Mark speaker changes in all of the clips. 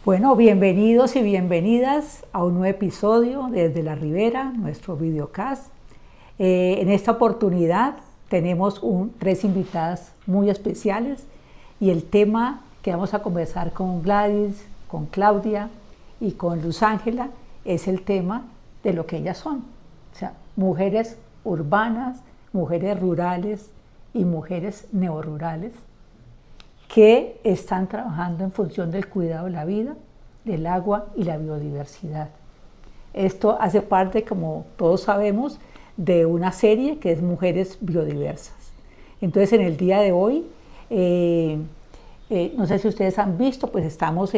Speaker 1: Bueno, bienvenidos y bienvenidas a un nuevo episodio desde la Ribera, nuestro videocast. En esta oportunidad tenemos tres invitadas muy especiales y el tema que vamos a conversar con Gladys, con Claudia y con Luz Ángela es el tema de lo que ellas son. O sea, mujeres urbanas, mujeres rurales y mujeres neorurales que están trabajando en función del cuidado de la vida, del agua y la biodiversidad. Esto hace parte, como todos sabemos, de una serie que es Mujeres Biodiversas. Entonces, en el día de hoy, no sé si ustedes han visto, pues estamos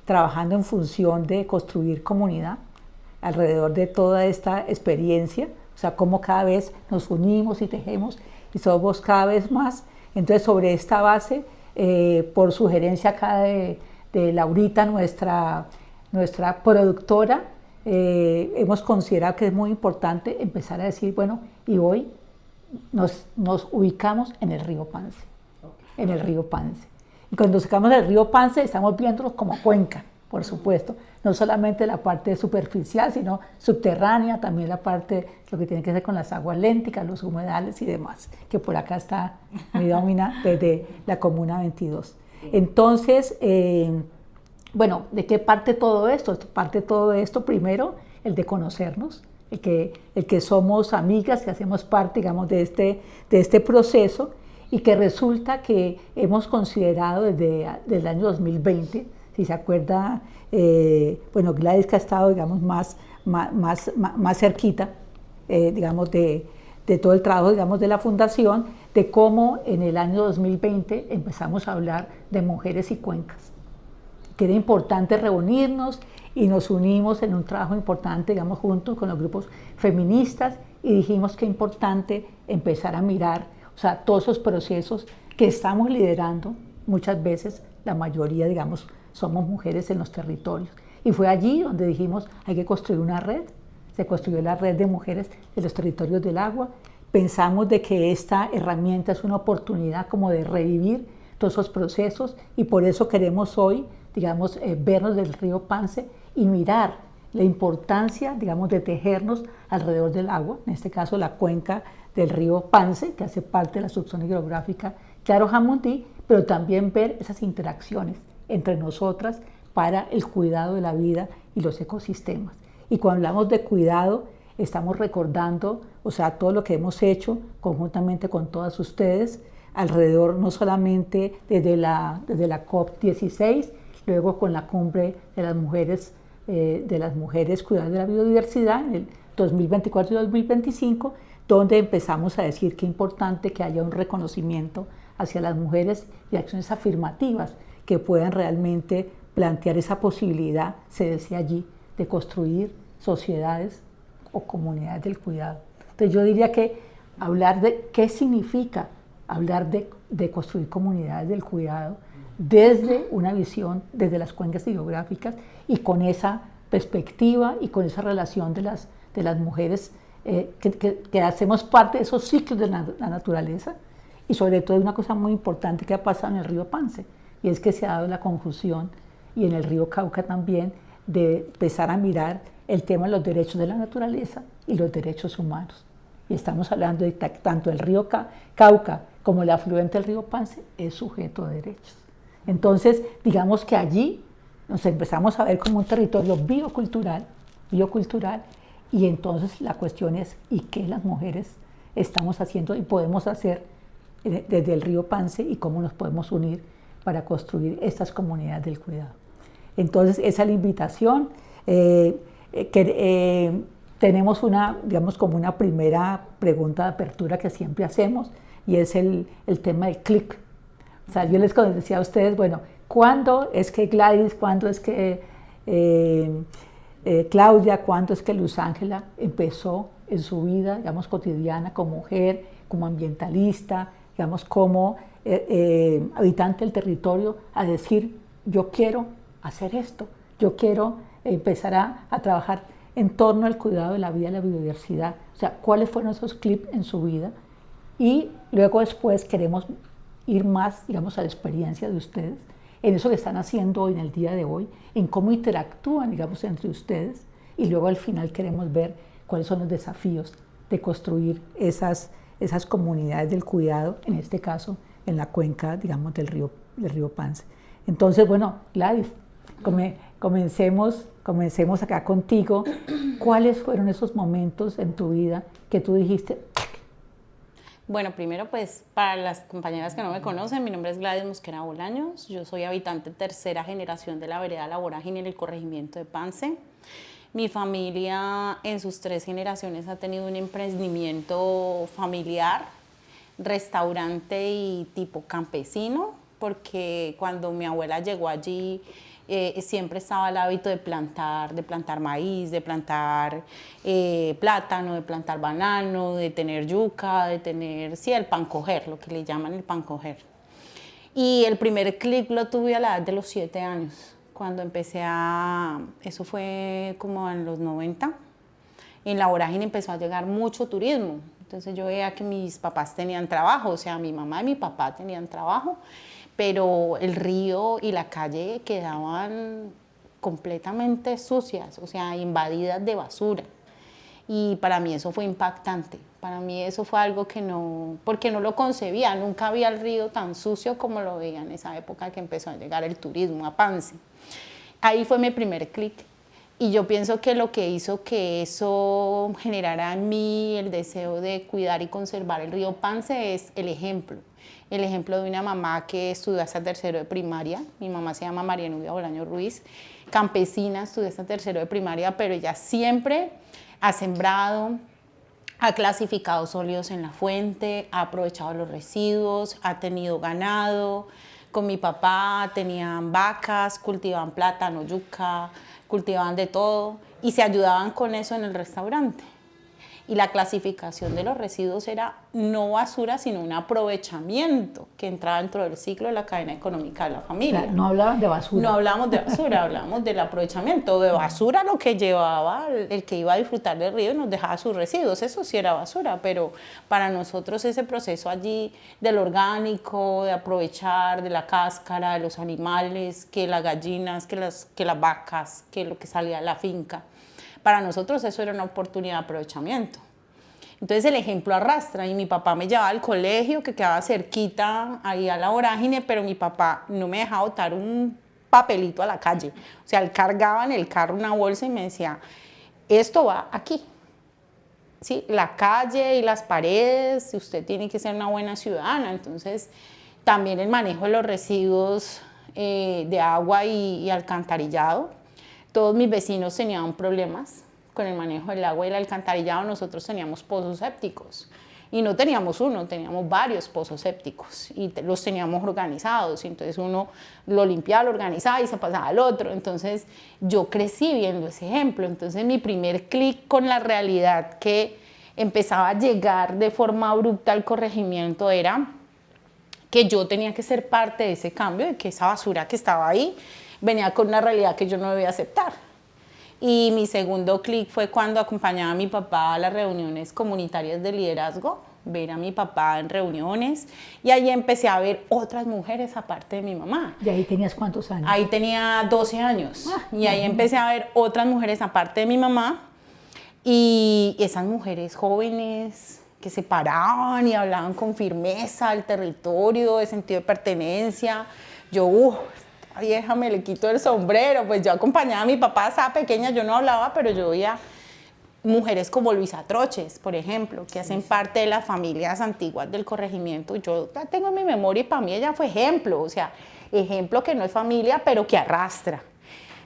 Speaker 1: trabajando en función de construir comunidad alrededor de toda esta experiencia, o sea, cómo cada vez nos unimos y tejemos y somos cada vez más. Entonces, sobre esta base, por sugerencia acá de Laurita, nuestra productora, hemos considerado que es muy importante empezar a decir, bueno, y hoy nos ubicamos en el río Pance, en el río Pance. Y cuando sacamos el río Pance estamos viéndolo como cuenca, por supuesto, no solamente la parte superficial, sino subterránea, también la parte, lo que tiene que ver con las aguas lénticas, los humedales y demás, que por acá está muy dominada desde la Comuna 22. Entonces, bueno, ¿de qué parte todo esto? Parte todo esto, primero, el de conocernos, el que somos amigas, que hacemos parte, digamos, de este proceso, y que resulta que hemos considerado desde el año 2020, si se acuerda, bueno, Gladys, que ha estado, digamos, más cerquita, digamos, de todo el trabajo, digamos, de la fundación, de cómo en el año 2020 empezamos a hablar de mujeres y cuencas, que era importante reunirnos y nos unimos en un trabajo importante, digamos, juntos con los grupos feministas, y dijimos que es importante empezar a mirar, o sea, todos esos procesos que estamos liderando, muchas veces la mayoría, digamos, somos mujeres en los territorios. Y fue allí donde dijimos, hay que construir una red. Se construyó la red de mujeres de los territorios del agua. Pensamos de que esta herramienta es una oportunidad como de revivir todos esos procesos, y por eso queremos hoy, digamos, vernos del río Pance y mirar la importancia, digamos, de tejernos alrededor del agua, en este caso la cuenca del río Pance, que hace parte de la subzona hidrográfica Claro Jamundí, pero también ver esas interacciones entre nosotras para el cuidado de la vida y los ecosistemas. Y cuando hablamos de cuidado, estamos recordando, o sea, todo lo que hemos hecho conjuntamente con todas ustedes, alrededor no solamente desde la COP16, luego con la cumbre de las mujeres cuidando de la biodiversidad en el 2024 y 2025, donde empezamos a decir que es importante que haya un reconocimiento hacia las mujeres y acciones afirmativas que puedan realmente plantear esa posibilidad, se decía allí, de construir sociedades o comunidades del cuidado. Entonces yo diría que hablar de qué significa hablar de construir comunidades del cuidado desde una visión, desde las cuencas hidrográficas, y con esa perspectiva y con esa relación de las mujeres que hacemos parte de esos ciclos de la naturaleza, y sobre todo una cosa muy importante que ha pasado en el río Pance, y es que se ha dado la confusión, y en el río Cauca también, de empezar a mirar el tema de los derechos de la naturaleza y los derechos humanos. Y estamos hablando de tanto el río Cauca como el afluente del río Pance es sujeto de derechos. Entonces, digamos que allí nos empezamos a ver como un territorio biocultural, y entonces la cuestión es, ¿y qué las mujeres estamos haciendo y podemos hacer desde el río Pance, y cómo nos podemos unir para construir estas comunidades del cuidado? Entonces, esa es la invitación. Tenemos digamos, como una primera pregunta de apertura que siempre hacemos, y es el tema del clic. O sea, yo les decía a ustedes, bueno, ¿cuándo es que Gladys, cuándo es que Claudia, cuándo es que Luz Ángela empezó en su vida, digamos, cotidiana, como mujer, como ambientalista, digamos, como habitante del territorio, a decir, yo quiero hacer esto, yo quiero empezar a trabajar en torno al cuidado de la vida y la biodiversidad? O sea, ¿cuáles fueron esos clips en su vida? Y luego después queremos ir más, digamos, a la experiencia de ustedes en eso que están haciendo hoy, en el día de hoy, en cómo interactúan, digamos, entre ustedes, y luego al final queremos ver cuáles son los desafíos de construir esas comunidades del cuidado, en este caso, en la cuenca, digamos, del río Pance. Entonces, bueno, Gladys, comencemos acá contigo. ¿Cuáles fueron esos momentos en tu vida que tú dijiste?
Speaker 2: Bueno, primero pues para las compañeras que no me conocen, mi nombre es Gladys Mosquera Bolaños, yo soy habitante tercera generación de la vereda La Vorágine en el corregimiento de Pance. Mi familia en sus 3 generaciones ha tenido un emprendimiento familiar, restaurante y tipo campesino, porque cuando mi abuela llegó allí siempre estaba el hábito de plantar maíz, de plantar plátano, de plantar banano, de tener yuca, de tener, sí, el pancoger, lo que le llaman el pancoger. Y el primer clic lo tuve a la edad de los 7 años, cuando eso fue como en los 90, en La Vorágine empezó a llegar mucho turismo. Entonces yo veía que mis papás tenían trabajo, o sea, mi mamá y mi papá tenían trabajo, pero el río y la calle quedaban completamente sucias, o sea, invadidas de basura. Y para mí eso fue impactante, para mí eso fue algo porque no lo concebía, nunca había el río tan sucio como lo veía en esa época que empezó a llegar el turismo a Pance. Ahí fue mi primer clic. Y yo pienso que lo que hizo que eso generara en mí el deseo de cuidar y conservar el río Pance es el ejemplo de una mamá que estudió hasta tercero de primaria. Mi mamá se llama María Nubia Bolaños Ruiz, campesina, estudió hasta tercero de primaria, pero ella siempre ha sembrado, ha clasificado sólidos en la fuente, ha aprovechado los residuos, ha tenido ganado. Con mi papá tenían vacas, cultivaban plátano, yuca, cultivaban de todo y se ayudaban con eso en el restaurante. Y la clasificación de los residuos era no basura, sino un aprovechamiento que entraba dentro del ciclo de la cadena económica de la familia.
Speaker 1: Claro, no hablaban de basura.
Speaker 2: No hablábamos de basura, hablábamos del aprovechamiento. De basura lo que llevaba el que iba a disfrutar del río y nos dejaba sus residuos, eso sí era basura, pero para nosotros ese proceso allí del orgánico, de aprovechar de la cáscara, de los animales, que las gallinas, que las vacas, que lo que salía de la finca, para nosotros eso era una oportunidad de aprovechamiento. Entonces el ejemplo arrastra y mi papá me llevaba al colegio que quedaba cerquita ahí a La Vorágine, pero mi papá no me dejaba botar un papelito a la calle. O sea, él cargaba en el carro una bolsa y me decía, esto va aquí. ¿Sí? La calle y las paredes, usted tiene que ser una buena ciudadana. Entonces también el manejo de los residuos de agua y alcantarillado. Todos mis vecinos tenían problemas con el manejo del agua y el alcantarillado. Nosotros teníamos pozos sépticos y no teníamos uno, teníamos varios pozos sépticos y los teníamos organizados. Entonces uno lo limpiaba, lo organizaba y se pasaba al otro. Entonces yo crecí viendo ese ejemplo. Entonces mi primer clic con la realidad que empezaba a llegar de forma abrupta al corregimiento era que yo tenía que ser parte de ese cambio, de que esa basura que estaba ahí venía con una realidad que yo no debía aceptar. Y mi segundo clic fue cuando acompañaba a mi papá a las reuniones comunitarias de liderazgo, ver a mi papá en reuniones, y ahí empecé a ver otras mujeres aparte de mi mamá.
Speaker 1: ¿Y ahí tenías cuántos años?
Speaker 2: Ahí tenía 12 años, y ahí empecé a ver otras mujeres aparte de mi mamá, y esas mujeres jóvenes que se paraban y hablaban con firmeza del territorio, de sentido de pertenencia. Yo, vieja, me le quito el sombrero. Pues yo acompañaba a mi papá, estaba pequeña, yo no hablaba, pero yo veía mujeres como Luisa Troches, por ejemplo, que hacen parte de las familias antiguas del corregimiento. Yo la tengo en mi memoria y para mí ella fue ejemplo, o sea, ejemplo que no es familia, pero que arrastra.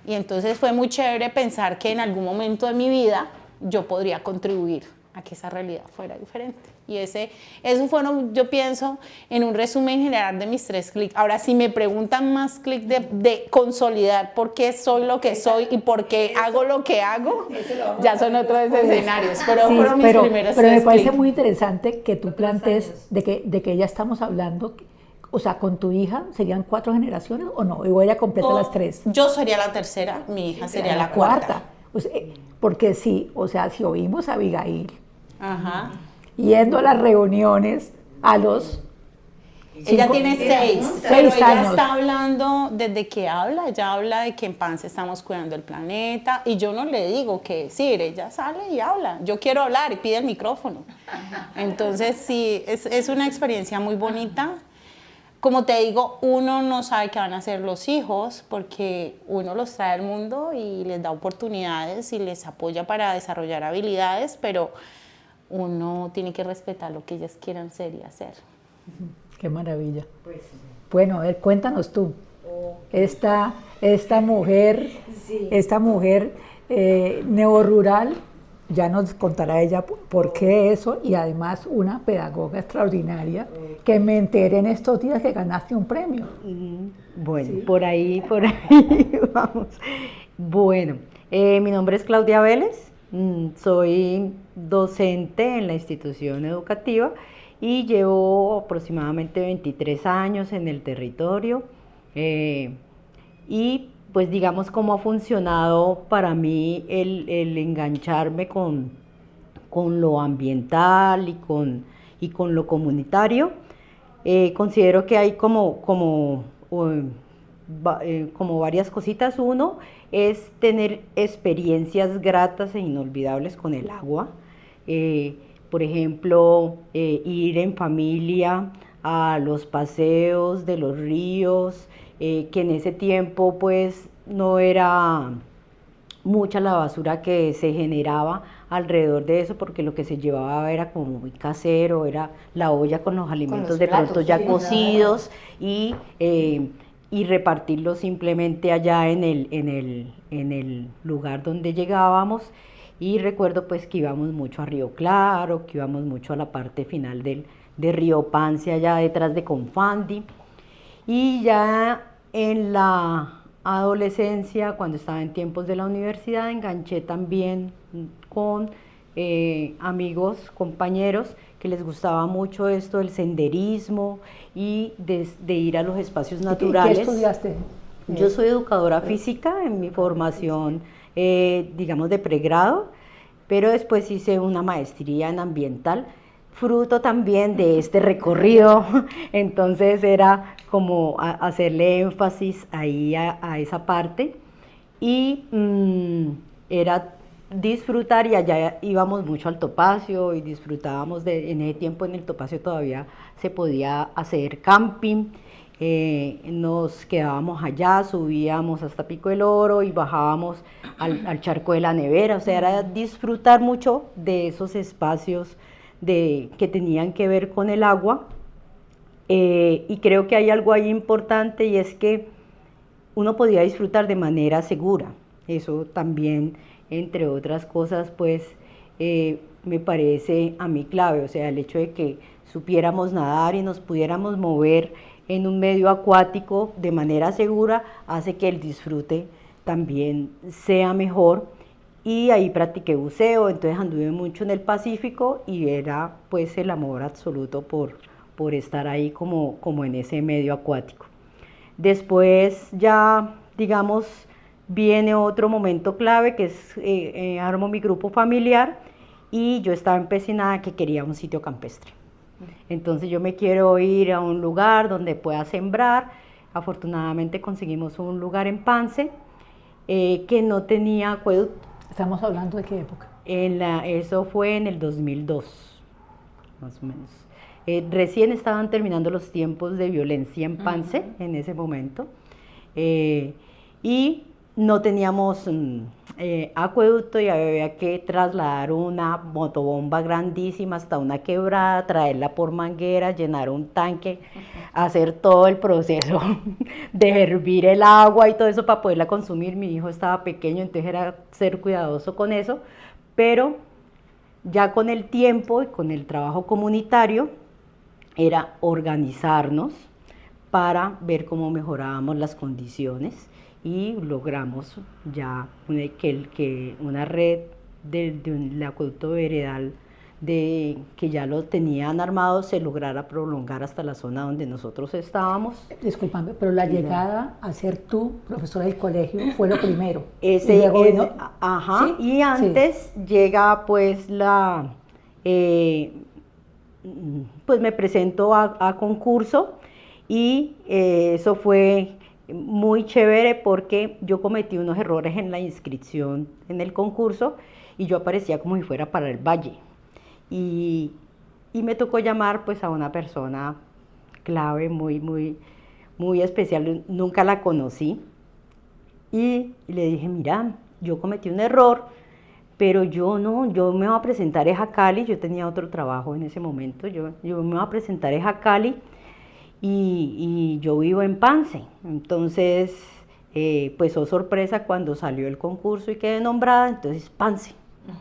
Speaker 2: Y entonces fue muy chévere pensar que en algún momento de mi vida yo podría contribuir a que esa realidad fuera diferente. Y esos fueron, yo pienso, en un resumen general de mis 3 clics. Ahora, si me preguntan más clics de consolidar por qué soy lo que soy y por qué hago lo que hago, ya son otros escenarios. Pero
Speaker 1: sí,
Speaker 2: fueron mis primeros 3
Speaker 1: pero me parece
Speaker 2: clics.
Speaker 1: muy interesante que tú plantees de que ya estamos hablando, o sea, con tu hija, ¿serían 4 generaciones o no? ¿O ella completa las 3?
Speaker 2: Yo sería la tercera, mi hija sería la cuarta.
Speaker 1: Pues, porque sí, o sea, si oímos a Abigail,
Speaker 2: Ajá.
Speaker 1: yendo a las reuniones a los
Speaker 2: Ella tiene 6, pero
Speaker 1: 6
Speaker 2: ella
Speaker 1: años.
Speaker 2: está hablando, desde que habla, ella habla de que en Pance estamos cuidando el planeta, y yo no le digo qué decir, ella sale y habla, yo quiero hablar y pide el micrófono. Entonces sí, es una experiencia muy bonita. Como te digo, uno no sabe qué van a hacer los hijos, porque uno los trae al mundo y les da oportunidades y les apoya para desarrollar habilidades, pero uno tiene que respetar lo que ellas quieran ser y hacer.
Speaker 1: Qué maravilla.
Speaker 3: Pues sí.
Speaker 1: Bueno, a ver, cuéntanos tú. Esta mujer,
Speaker 3: Sí.
Speaker 1: esta mujer neorural, ya nos contará ella por qué eso, y además una pedagoga extraordinaria, que me enteré en estos días que ganaste un premio.
Speaker 3: Bueno, sí. por ahí vamos. Bueno, mi nombre es Claudia Vélez, soy docente en la institución educativa y llevo aproximadamente 23 años en el territorio, y pues digamos cómo ha funcionado para mí el engancharme con lo ambiental y con lo comunitario. Considero que hay como varias cositas. Uno es tener experiencias gratas e inolvidables con el agua. Por ejemplo, ir en familia a los paseos de los ríos, que en ese tiempo pues no era mucha la basura que se generaba alrededor de eso, porque lo que se llevaba era como muy casero, era la olla con los alimentos con los platos, pronto ya cocidos, y repartirlos simplemente allá en el lugar donde llegábamos. Y recuerdo pues que íbamos mucho a Río Claro, que íbamos mucho a la parte final de Río Pance, allá detrás de Confandi. Y ya en la adolescencia, cuando estaba en tiempos de la universidad, enganché también con amigos, compañeros, que les gustaba mucho esto del senderismo y de ir a los espacios naturales.
Speaker 1: ¿Qué estudiaste?
Speaker 3: Yo soy educadora física en mi formación, digamos, de pregrado, pero después hice una maestría en ambiental, fruto también de este recorrido. Entonces era como hacerle énfasis ahí a esa parte, y era disfrutar, y allá íbamos mucho al Topacio y disfrutábamos en ese tiempo. En el Topacio todavía se podía hacer camping. Nos quedábamos allá, subíamos hasta Pico del Oro y bajábamos al charco de la Nevera. O sea, era disfrutar mucho de esos espacios que tenían que ver con el agua. Y creo que hay algo ahí importante, y es que uno podía disfrutar de manera segura. Eso también, entre otras cosas, pues me parece a mí clave. O sea, el hecho de que supiéramos nadar y nos pudiéramos mover en un medio acuático de manera segura hace que el disfrute también sea mejor. Y ahí practiqué buceo, entonces anduve mucho en el Pacífico, y era pues el amor absoluto por estar ahí como en ese medio acuático. Después ya, digamos, viene otro momento clave, que es armo mi grupo familiar, y yo estaba empecinada que quería un sitio campestre. Entonces yo me quiero ir a un lugar donde pueda sembrar. Afortunadamente conseguimos un lugar en Pance que no tenía acueducto.
Speaker 1: ¿Estamos hablando de qué época?
Speaker 3: Eso fue en el 2002, más o menos. Recién estaban terminando los tiempos de violencia en Pance en ese momento, y no teníamos acueducto, y había que trasladar una motobomba grandísima hasta una quebrada, traerla por manguera, llenar un tanque, hacer todo el proceso de hervir el agua y todo eso para poderla consumir. Mi hijo estaba pequeño, entonces era ser cuidadoso con eso, pero ya con el tiempo y con el trabajo comunitario era organizarnos para ver cómo mejorábamos las condiciones, y logramos ya que una red del acueducto veredal que ya lo tenían armado se lograra prolongar hasta la zona donde nosotros estábamos.
Speaker 1: Discúlpame, pero la llegada a ser tú profesora del colegio fue lo primero.
Speaker 3: Y antes llega pues pues me presento a concurso y eso fue muy chévere porque yo cometí unos errores en la inscripción en el concurso y yo aparecía como si fuera para el Valle. Y, y me tocó llamar pues a una persona clave, muy especial, nunca la conocí. Y le dije, mira, yo cometí un error, pero yo me voy a presentar a Cali, yo tenía otro trabajo en ese momento, yo me voy a presentar a Cali y yo vivo en Pance. Entonces, pues oh sorpresa cuando salió el concurso y quedé nombrada, entonces Pance.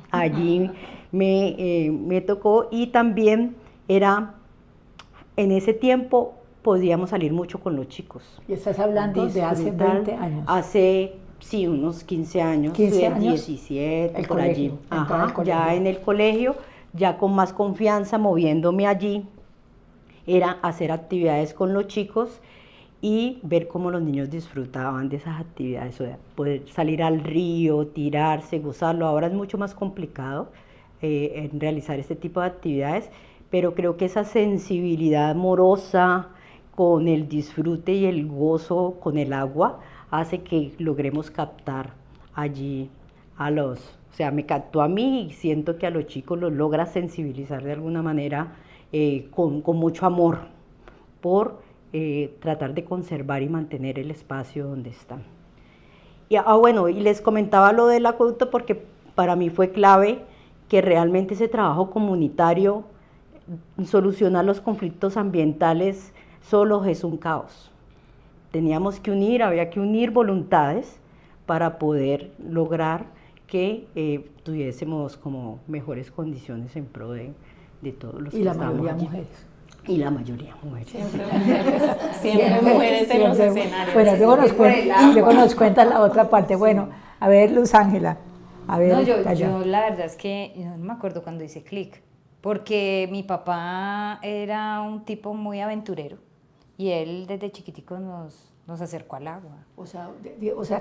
Speaker 3: Allí me tocó y también en ese tiempo podíamos salir mucho con los chicos.
Speaker 1: Y estás hablando de hace 20 años.
Speaker 3: Hace, sí, unos 15 años.
Speaker 1: 15 años.
Speaker 3: 17,
Speaker 1: el
Speaker 3: por
Speaker 1: colegio,
Speaker 3: allí. Ajá,
Speaker 1: al colegio.
Speaker 3: ya en el colegio, ya con más confianza, moviéndome allí, era hacer actividades con los chicos y ver cómo los niños disfrutaban de esas actividades, o sea, poder salir al río, tirarse, gozarlo. Ahora es mucho más complicado en realizar este tipo de actividades, pero creo que esa sensibilidad amorosa con el disfrute y el gozo con el agua hace que logremos captar allí o sea, me captó a mí y siento que a los chicos los logra sensibilizar de alguna manera con mucho amor por tratar de conservar y mantener el espacio donde están. Y bueno, y les comentaba lo del acueducto porque para mí fue clave que realmente ese trabajo comunitario, solucionar los conflictos ambientales solo es un caos. Teníamos que había que unir voluntades para poder lograr que tuviésemos como mejores condiciones en pro de todos los que estábamos allí.
Speaker 1: Y la mayoría mujeres.
Speaker 3: Y la mayoría mujeres.
Speaker 2: Siempre mujeres en los escenarios.
Speaker 1: Bueno, luego nos cuentas la otra parte. Bueno, a ver, Luz Ángela. A ver,
Speaker 4: no, yo la verdad es que no me acuerdo cuando hice clic, porque mi papá era un tipo muy aventurero y él desde chiquitico nos acercó al agua.
Speaker 1: O sea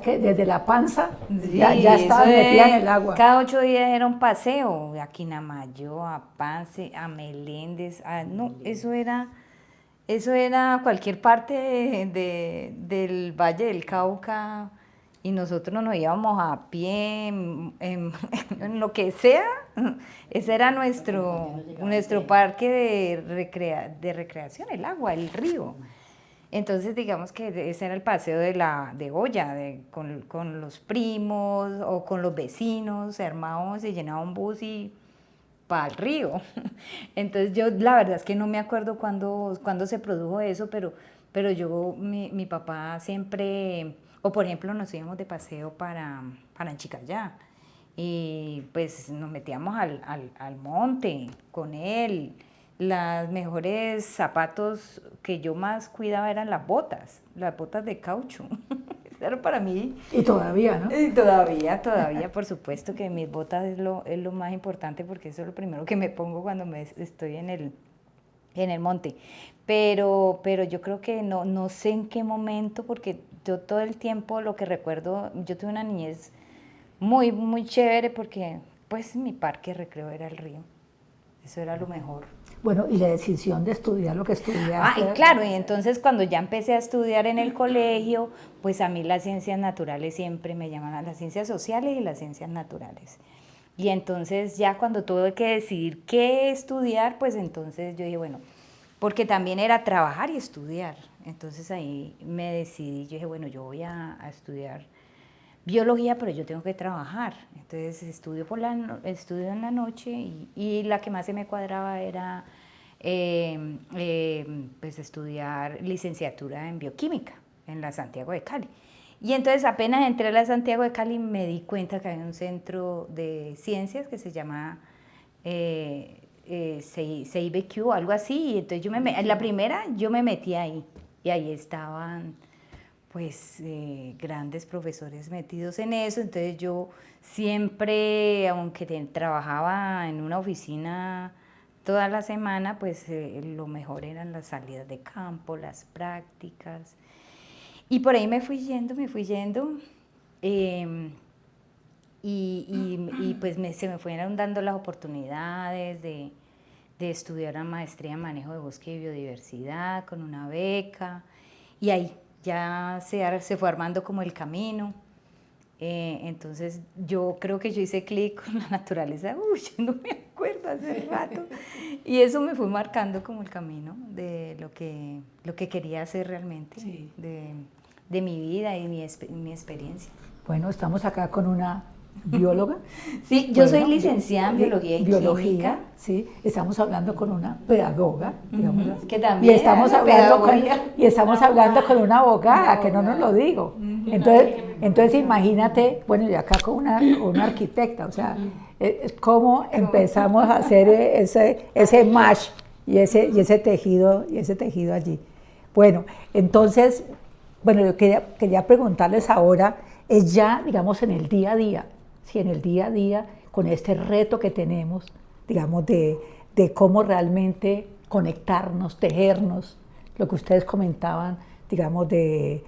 Speaker 1: que desde la panza
Speaker 4: Sí,
Speaker 1: ya estaba metida en el agua.
Speaker 4: Cada 8 días era un paseo, a Quinamayo, a Pance, a Meléndez, no, eso era cualquier parte del Valle del Cauca, y nosotros nos íbamos a pie, en lo que sea. Ese era nuestro parque de recreación, el agua, el río. Entonces, digamos que ese era el paseo de olla, con los primos o con los vecinos, se llenaba un bus y para el río. Entonces, yo la verdad es que no me acuerdo cuándo se produjo eso, pero mi papá siempre, o por ejemplo, nos íbamos de paseo para Enchicayá y pues nos metíamos al monte con él. Los mejores zapatos que yo más cuidaba eran las botas de caucho. Eso era para mí.
Speaker 1: Y todavía, ¿no?
Speaker 4: Y todavía, por supuesto que mis botas es lo más importante porque eso es lo primero que me pongo cuando estoy en el monte. Pero yo creo que no sé en qué momento, porque yo todo el tiempo lo que recuerdo, yo tuve una niñez muy, muy chévere porque pues mi parque de recreo era el río. Eso era lo mejor.
Speaker 1: Bueno, y la decisión de estudiar lo que estudiaste.
Speaker 4: Y claro, y entonces cuando ya empecé a estudiar en el colegio, pues a mí las ciencias naturales siempre me llamaban, las ciencias sociales y las ciencias naturales. Y entonces ya cuando tuve que decidir qué estudiar, pues entonces yo dije, bueno, porque también era trabajar y estudiar. Entonces ahí me decidí, yo dije, bueno, yo voy a estudiar biología, pero yo tengo que trabajar. Entonces estudio en la noche y la que más se me cuadraba era pues estudiar licenciatura en bioquímica en la Santiago de Cali. Y entonces apenas entré a la Santiago de Cali me di cuenta que había un centro de ciencias que se llama CIBQ, algo así, y entonces en la primera yo me metí ahí y ahí estaban pues grandes profesores metidos en eso. Entonces yo siempre, aunque trabajaba en una oficina toda la semana, pues lo mejor eran las salidas de campo, las prácticas. Y por ahí me fui yendo, y pues se me fueron dando las oportunidades de de estudiar una maestría en manejo de bosque y biodiversidad con una beca, y ahí ya se fue armando como el camino. Entonces yo creo que yo hice clic con la naturaleza, yo no me acuerdo hace rato, y eso me fue marcando como el camino de lo que quería hacer realmente,
Speaker 1: Sí.
Speaker 4: de mi vida y mi experiencia.
Speaker 1: Bueno, estamos acá con una bióloga.
Speaker 4: Sí, yo soy
Speaker 1: Bueno,
Speaker 4: licenciada en biología y química.
Speaker 1: Sí, estamos hablando con una pedagoga, digamos así.
Speaker 4: Que también
Speaker 1: y estamos
Speaker 4: hace
Speaker 1: hablando con,
Speaker 4: pedagogía.
Speaker 1: y estamos hablando con una abogada, que no nos lo digo. Entonces imagínate, bueno, y acá con una arquitecta, o sea, cómo empezamos a hacer ese match y ese tejido allí. Bueno, entonces, bueno, yo quería preguntarles ahora, es ya, digamos, en el día a día, sí, en el día a día, con este reto que tenemos, digamos, de cómo realmente conectarnos, tejernos, lo que ustedes comentaban, digamos, de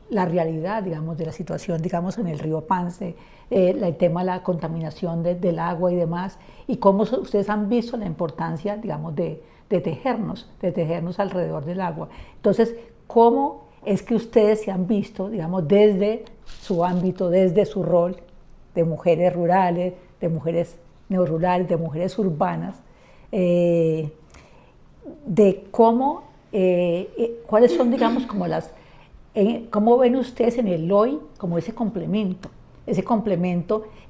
Speaker 1: la realidad, digamos, de la situación, digamos, en el río Pance, el tema de la contaminación del agua y demás, y cómo ustedes han visto la importancia, digamos, de tejernos alrededor del agua. Entonces, ¿cómo es que ustedes se han visto, digamos, desde su ámbito, desde su rol de mujeres rurales, de mujeres neorurales, de mujeres urbanas, de cómo, cuáles son, digamos, como cómo ven ustedes en el hoy como ese complemento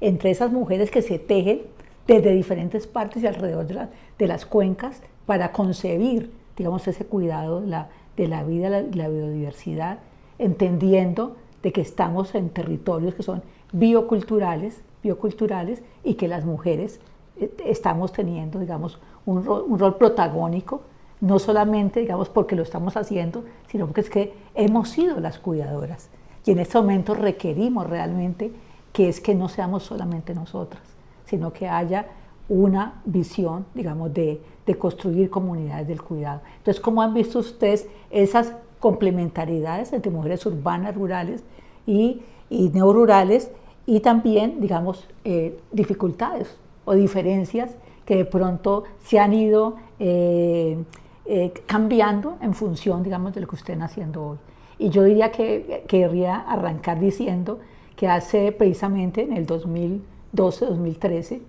Speaker 1: entre esas mujeres que se tejen desde diferentes partes y alrededor de las cuencas para concebir, digamos, ese cuidado de la vida, la biodiversidad, entendiendo de que estamos en territorios que son bioculturales y que las mujeres estamos teniendo, digamos, un rol protagónico, no solamente, digamos, porque lo estamos haciendo, sino porque es que hemos sido las cuidadoras. Y en este momento requerimos realmente que no seamos solamente nosotras, sino que haya una visión, digamos, de construir comunidades del cuidado. Entonces, ¿cómo han visto ustedes esas complementariedades entre mujeres urbanas, rurales y neorurales, y también, digamos, dificultades o diferencias que de pronto se han ido cambiando en función, digamos, de lo que estén haciendo hoy? Y yo diría que querría arrancar diciendo que hace precisamente en el 2012, 2013,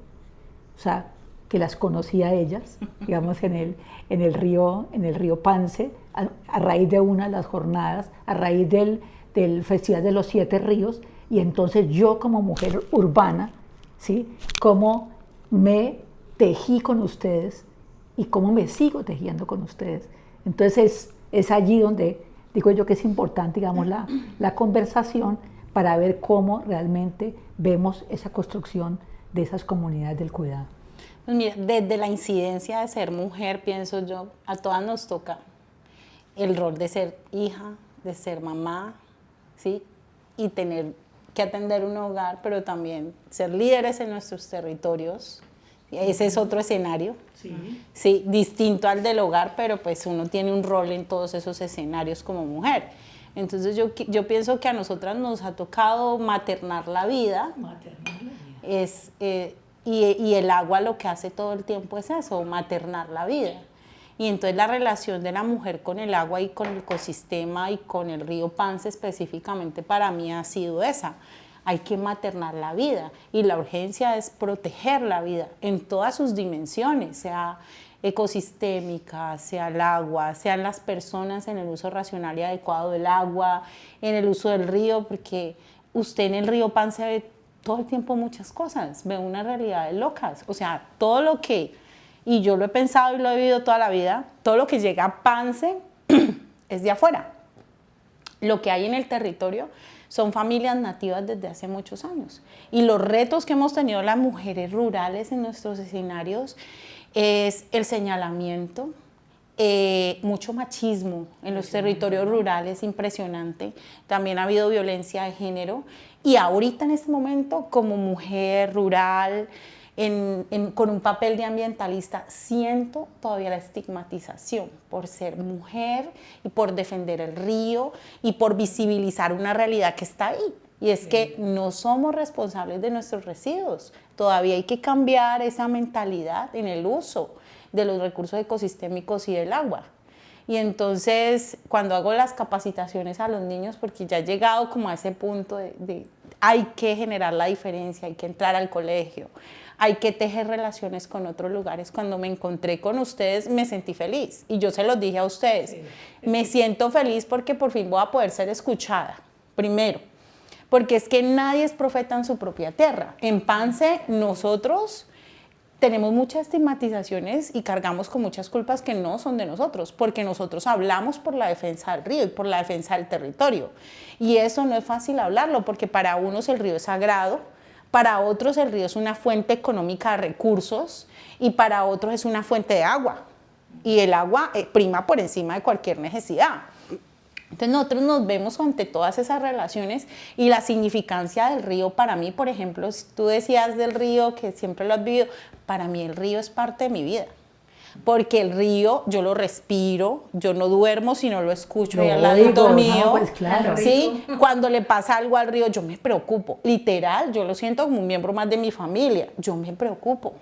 Speaker 1: o sea, que las conocí a ellas, digamos, en el río Pance, a raíz de una de las jornadas, a raíz del Festival de los 7 Ríos, y entonces yo como mujer urbana, ¿sí?, cómo me tejí con ustedes y cómo me sigo tejiendo con ustedes. Entonces es allí donde digo yo que es importante, digamos, la conversación para ver cómo realmente vemos esa construcción de esas comunidades del cuidado.
Speaker 2: Pues mira, desde la incidencia de ser mujer, pienso yo, a todas nos toca el rol de ser hija, de ser mamá, ¿sí? Y tener que atender un hogar, pero también ser líderes en nuestros territorios. Ese es otro escenario, sí, distinto al del hogar, pero pues uno tiene un rol en todos esos escenarios como mujer. Entonces yo pienso que a nosotras nos ha tocado maternar la vida. Y el agua lo que hace todo el tiempo es eso, maternar la vida. Y entonces la relación de la mujer con el agua y con el ecosistema y con el río Pance específicamente para mí ha sido esa. Hay que maternar la vida y la urgencia es proteger la vida en todas sus dimensiones, sea ecosistémica, sea el agua, sean las personas en el uso racional y adecuado del agua, en el uso del río, porque usted en el río Pance ve todo el tiempo muchas cosas, ve unas realidades locas, o sea, todo lo que, y yo lo he pensado y lo he vivido toda la vida, todo lo que llega a Pance es de afuera. Lo que hay en el territorio son familias nativas desde hace muchos años. Y los retos que hemos tenido las mujeres rurales en nuestros escenarios es el señalamiento, mucho machismo en los territorios rurales, impresionante. También ha habido violencia de género. Y ahorita en este momento, como mujer rural, con un papel de ambientalista, siento todavía la estigmatización por ser mujer y por defender el río y por visibilizar una realidad que está ahí. y es que no somos responsables de nuestros residuos. Todavía hay que cambiar esa mentalidad en el uso de los recursos ecosistémicos y del agua. Y entonces, cuando hago las capacitaciones a los niños, porque ya he llegado como a ese punto de hay que generar la diferencia, hay que entrar al colegio, hay que tejer relaciones con otros lugares. Cuando me encontré con ustedes, me sentí feliz. Y yo se los dije a ustedes, me siento feliz porque por fin voy a poder ser escuchada, primero. Porque es que nadie es profeta en su propia tierra. En Pance, nosotros tenemos muchas estigmatizaciones y cargamos con muchas culpas que no son de nosotros, porque nosotros hablamos por la defensa del río y por la defensa del territorio. Y eso no es fácil hablarlo, porque para unos el río es sagrado, para otros el río es una fuente económica de recursos y para otros es una fuente de agua. Y el agua prima por encima de cualquier necesidad. Entonces nosotros nos vemos ante todas esas relaciones y la significancia del río para mí, por ejemplo, si tú decías del río que siempre lo has vivido, para mí el río es parte de mi vida. Porque el río yo lo respiro, yo no duermo si no lo escucho ahí al ladito mío.
Speaker 1: No, pues claro.
Speaker 2: ¿Sí? Cuando le pasa algo al río yo me preocupo. Literal, yo lo siento como un miembro más de mi familia. Yo me preocupo.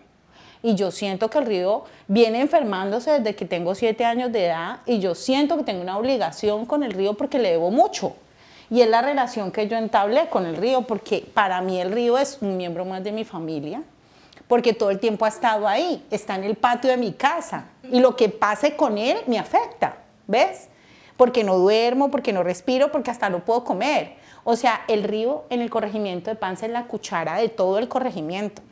Speaker 2: Y yo siento que el río viene enfermándose desde que tengo 7 años de edad y yo siento que tengo una obligación con el río porque le debo mucho. Y es la relación que yo entablé con el río porque para mí el río es un miembro más de mi familia, porque todo el tiempo ha estado ahí, está en el patio de mi casa y lo que pase con él me afecta, ¿ves? Porque no duermo, porque no respiro, porque hasta no puedo comer. O sea, el río en el corregimiento de Pance es la cuchara de todo el corregimiento.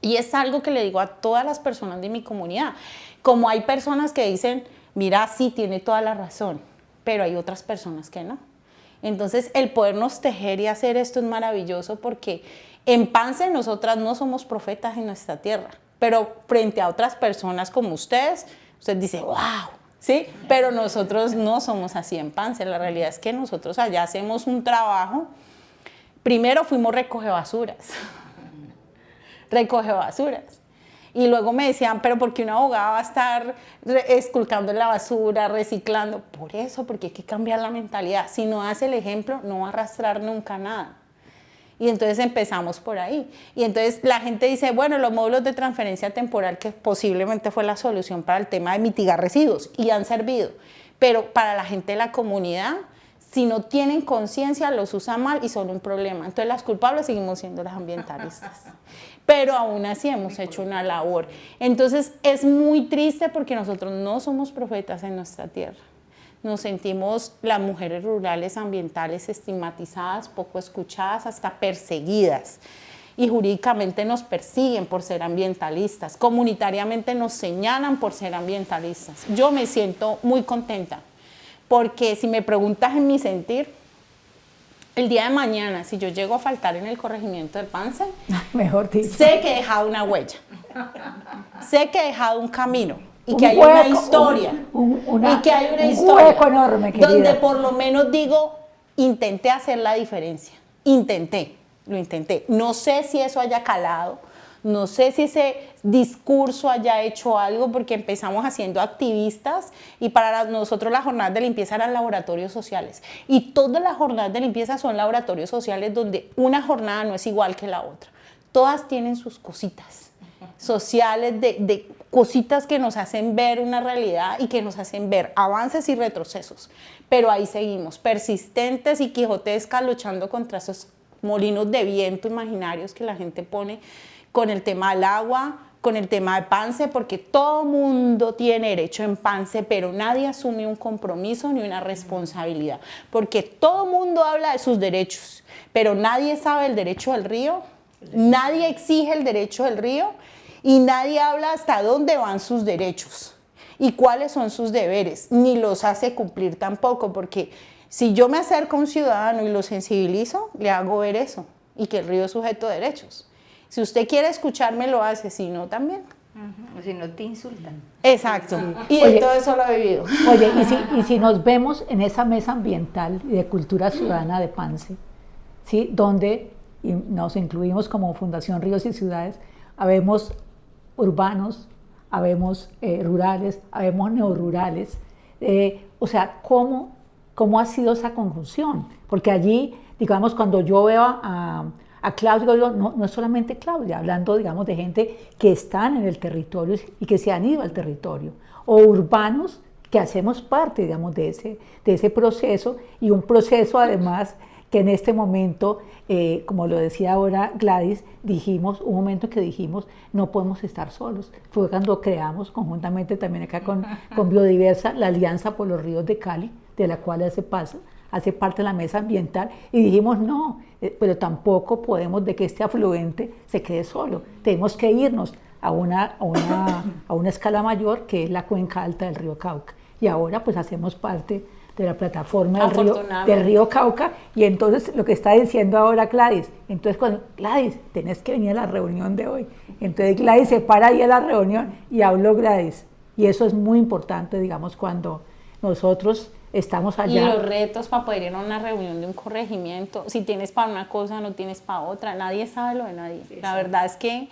Speaker 2: Y es algo que le digo a todas las personas de mi comunidad. Como hay personas que dicen, mira, sí, tiene toda la razón, pero hay otras personas que no. Entonces, el podernos tejer y hacer esto es maravilloso porque en Pance nosotras no somos profetas en nuestra tierra, pero frente a otras personas como ustedes, usted dice, wow, ¿sí? Pero nosotros no somos así en Pance. La realidad es que nosotros allá hacemos un trabajo. Primero fuimos recoge basuras. Y luego me decían, pero ¿por qué una abogada va a estar esculcando en la basura, reciclando? Por eso, porque hay que cambiar la mentalidad. Si no hace el ejemplo, no va a arrastrar nunca nada. Y entonces empezamos por ahí. Y entonces la gente dice, bueno, los módulos de transferencia temporal, que posiblemente fue la solución para el tema de mitigar residuos, y han servido. Pero para la gente de la comunidad, si no tienen conciencia, los usan mal y son un problema. Entonces las culpables seguimos siendo las ambientalistas. Pero aún así hemos hecho una labor. Entonces es muy triste porque nosotros no somos profetas en nuestra tierra. Nos sentimos las mujeres rurales ambientales estigmatizadas, poco escuchadas, hasta perseguidas. Y jurídicamente nos persiguen por ser ambientalistas. Comunitariamente nos señalan por ser ambientalistas. Yo me siento muy contenta porque si me preguntas en mi sentir, el día de mañana, si yo llego a faltar en el corregimiento de Pance,
Speaker 1: mejor dicho,
Speaker 2: sé que he dejado una huella, sé que he dejado un camino y que hay una historia, y que hay una historia
Speaker 1: hueco enorme, querida,
Speaker 2: donde por lo menos digo, intenté hacer la diferencia, lo intenté. No sé si eso haya calado, no sé si ese discurso haya hecho algo, porque empezamos haciendo activistas y para nosotros las jornadas de limpieza eran laboratorios sociales. Y todas las jornadas de limpieza son laboratorios sociales donde una jornada no es igual que la otra. Todas tienen sus cositas sociales, de cositas que nos hacen ver una realidad y que nos hacen ver avances y retrocesos. Pero ahí seguimos, persistentes y quijotescas, luchando contra esos molinos de viento imaginarios que la gente pone con el tema del agua, con el tema de Pance, porque todo mundo tiene derecho en Pance, pero nadie asume un compromiso ni una responsabilidad, porque todo mundo habla de sus derechos, pero nadie sabe el derecho del río, nadie exige el derecho del río y nadie habla hasta dónde van sus derechos y cuáles son sus deberes, ni los hace cumplir tampoco, porque si yo me acerco a un ciudadano y lo sensibilizo, le hago ver eso y que el río es sujeto de derechos. Si usted quiere escucharme, lo hace, si no, también.
Speaker 4: O si no, te insultan.
Speaker 2: Exacto.
Speaker 1: Sí.
Speaker 2: Y
Speaker 1: Oye,
Speaker 2: todo eso lo he vivido.
Speaker 1: Oye, y si nos vemos en esa mesa ambiental y de cultura ciudadana de Pance, ¿sí? Donde nos incluimos como Fundación Ríos y Ciudades, habemos urbanos, habemos rurales, habemos neorurales. O sea, ¿cómo ha sido esa conjunción? Porque allí digamos, cuando yo veo a Claudia, digo, no, no es solamente Claudia, hablando, digamos, de gente que están en el territorio y que se han ido al territorio, o urbanos que hacemos parte, digamos, de ese proceso, y un proceso además que en este momento, como lo decía ahora Gladys, un momento que dijimos, no podemos estar solos. Fue cuando creamos conjuntamente también acá con Biodiversa la Alianza por los Ríos de Cali, de la cual hace parte de la mesa ambiental, y dijimos no, pero tampoco podemos de que este afluente se quede solo, tenemos que irnos a una escala mayor, que es la cuenca alta del río Cauca, y ahora pues hacemos parte de la plataforma del río Cauca, y entonces lo que está diciendo ahora Gladys, entonces Gladys, tenés que venir a la reunión de hoy, entonces Gladys se para ahí a la reunión y habló Gladys, y eso es muy importante, digamos, cuando nosotros estamos allá.
Speaker 2: Y los retos para poder ir a una reunión de un corregimiento, si tienes para una cosa, no tienes para otra, nadie sabe lo de nadie. Exacto. La verdad es que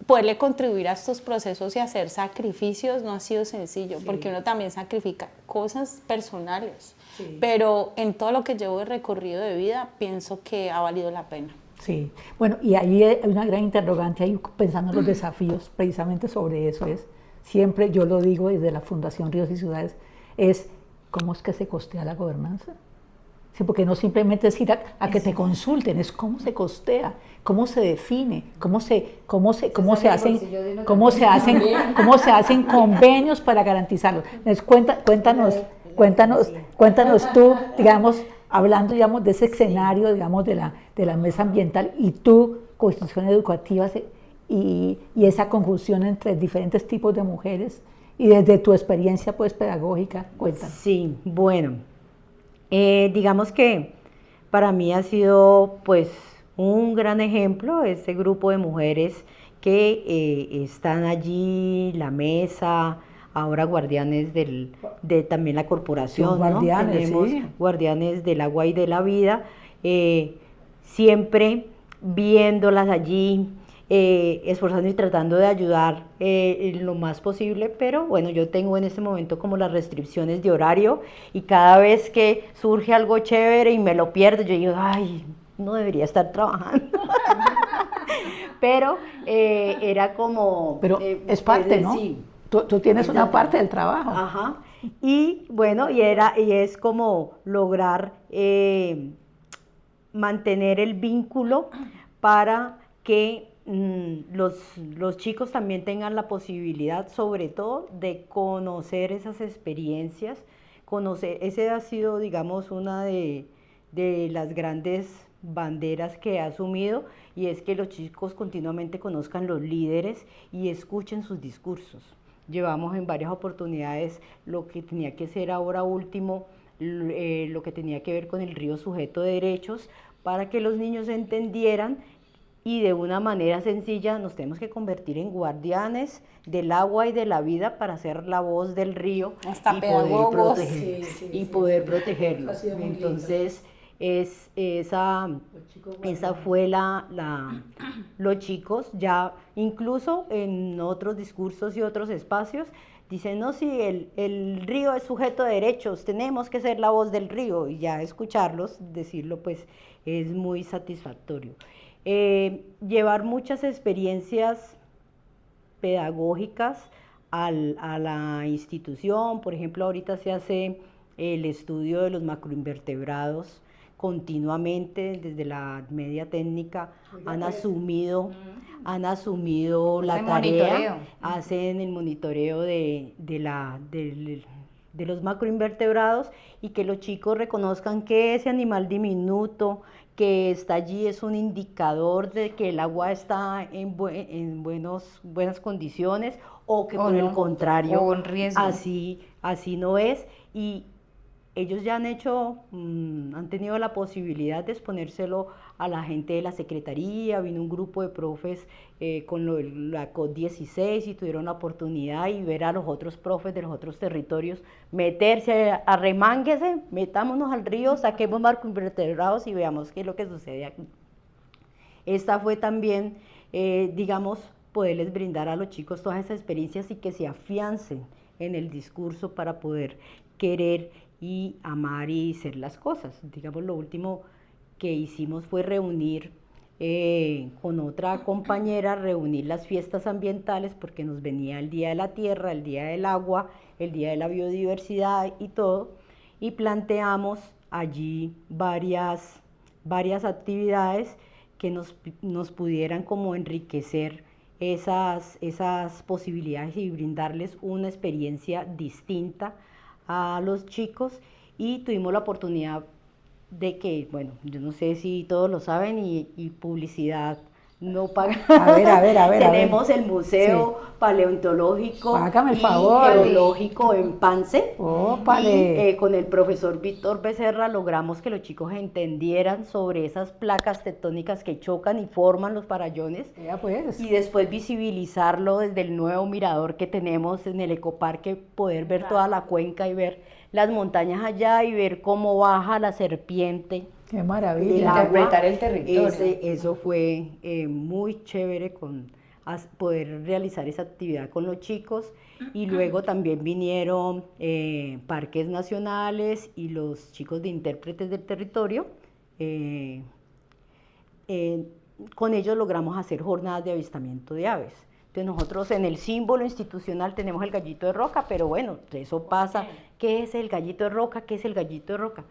Speaker 2: poderle contribuir a estos procesos y hacer sacrificios no ha sido sencillo, sí, porque uno también sacrifica cosas personales, sí, pero en todo lo que llevo de recorrido de vida pienso que ha valido la pena.
Speaker 1: Sí, bueno, y ahí hay una gran interrogante, ahí pensando en los desafíos, precisamente sobre eso siempre yo lo digo desde la Fundación Ríos y Ciudades, es cómo es que se costea la gobernanza. Sí, porque no simplemente es ir a que te consulten, es cómo se costea, cómo se define, cómo se hacen convenios para garantizarlos. Entonces, cuéntanos tú, digamos, hablando, digamos, de ese escenario, digamos, de la mesa ambiental, y tu constitución educativa y esa conjunción entre diferentes tipos de mujeres, y desde tu experiencia, pues, pedagógica, cuéntanos.
Speaker 3: Sí, bueno, digamos que para mí ha sido, pues, un gran ejemplo este grupo de mujeres que están allí, la mesa, ahora guardianes de también la corporación,
Speaker 1: guardianes,
Speaker 3: tenemos, sí, guardianes del agua y de la vida, siempre viéndolas allí, esforzando y tratando de ayudar en lo más posible, pero bueno, yo tengo en este momento como las restricciones de horario, y cada vez que surge algo chévere y me lo pierdo, yo digo, ay, no debería estar trabajando. Pero era como...
Speaker 1: Pero es parte, ¿no?
Speaker 3: Sí.
Speaker 1: Tú tienes una parte del trabajo.
Speaker 3: Ajá. Y bueno, y es como lograr mantener el vínculo para que los chicos también tengan la posibilidad, sobre todo, de conocer esas experiencias, ese ha sido, digamos, una de las grandes banderas que ha asumido, y es que los chicos continuamente conozcan los líderes y escuchen sus discursos. Llevamos en varias oportunidades lo que tenía que ser ahora último, lo que tenía que ver con el río sujeto de derechos, para que los niños entendieran, y de una manera sencilla nos tenemos que convertir en guardianes del agua y de la vida para ser la voz del río y poder protegerlo. Entonces, esa fue los chicos, ya incluso en otros discursos y otros espacios, dicen, no, si el río es sujeto de derechos, tenemos que ser la voz del río, y ya escucharlos decirlo, pues, es muy satisfactorio. Llevar muchas experiencias pedagógicas a la institución, por ejemplo, ahorita se hace el estudio de los macroinvertebrados continuamente, desde la media técnica han asumido la tarea, hacen el monitoreo de los macroinvertebrados, y que los chicos reconozcan que ese animal diminuto que está allí es un indicador de que el agua está en buenas condiciones, o que por el contrario,
Speaker 4: o en riesgo.
Speaker 3: Así no es, y ellos ya han tenido la posibilidad de exponérselo a la gente de la secretaría. Vino un grupo de profes con la COP16 y tuvieron la oportunidad y ver a los otros profes de los otros territorios meterse, arremánguese, metámonos al río, saquemos macroinvertebrados y veamos qué es lo que sucede aquí. Esta fue también, digamos, poderles brindar a los chicos todas esas experiencias y que se afiancen en el discurso para poder querer y amar y ser las cosas. Digamos, lo último que hicimos fue reunir con otra compañera, reunir las fiestas ambientales, porque nos venía el Día de la Tierra, el Día del Agua, el Día de la Biodiversidad y todo, y planteamos allí varias actividades que nos pudieran como enriquecer esas posibilidades y brindarles una experiencia distinta a los chicos, y tuvimos la oportunidad de que, bueno, yo no sé si todos lo saben, y publicidad no paga.
Speaker 1: A ver.
Speaker 3: Tenemos el Museo Paleontológico
Speaker 1: Hágame el
Speaker 3: y
Speaker 1: favor.
Speaker 3: Geológico en Pance.
Speaker 1: Ópale.
Speaker 3: Y con el profesor Víctor Becerra logramos que los chicos entendieran sobre esas placas tectónicas que chocan y forman los farallones.
Speaker 1: Ya pues.
Speaker 3: Y después visibilizarlo desde el nuevo mirador que tenemos en el ecoparque, poder ver toda la cuenca y ver las montañas allá y ver cómo baja la serpiente.
Speaker 1: Qué
Speaker 3: del
Speaker 1: maravilla.
Speaker 3: agua.
Speaker 4: Interpretar el territorio.
Speaker 3: Eso fue muy chévere poder realizar esa actividad con los chicos. Y luego también vinieron parques nacionales y los chicos de intérpretes del territorio. Con ellos logramos hacer jornadas de avistamiento de aves. Entonces nosotros en el símbolo institucional tenemos el gallito de roca, pero bueno, eso pasa. ¿Qué es el gallito de roca? ¿Qué es el gallito de roca?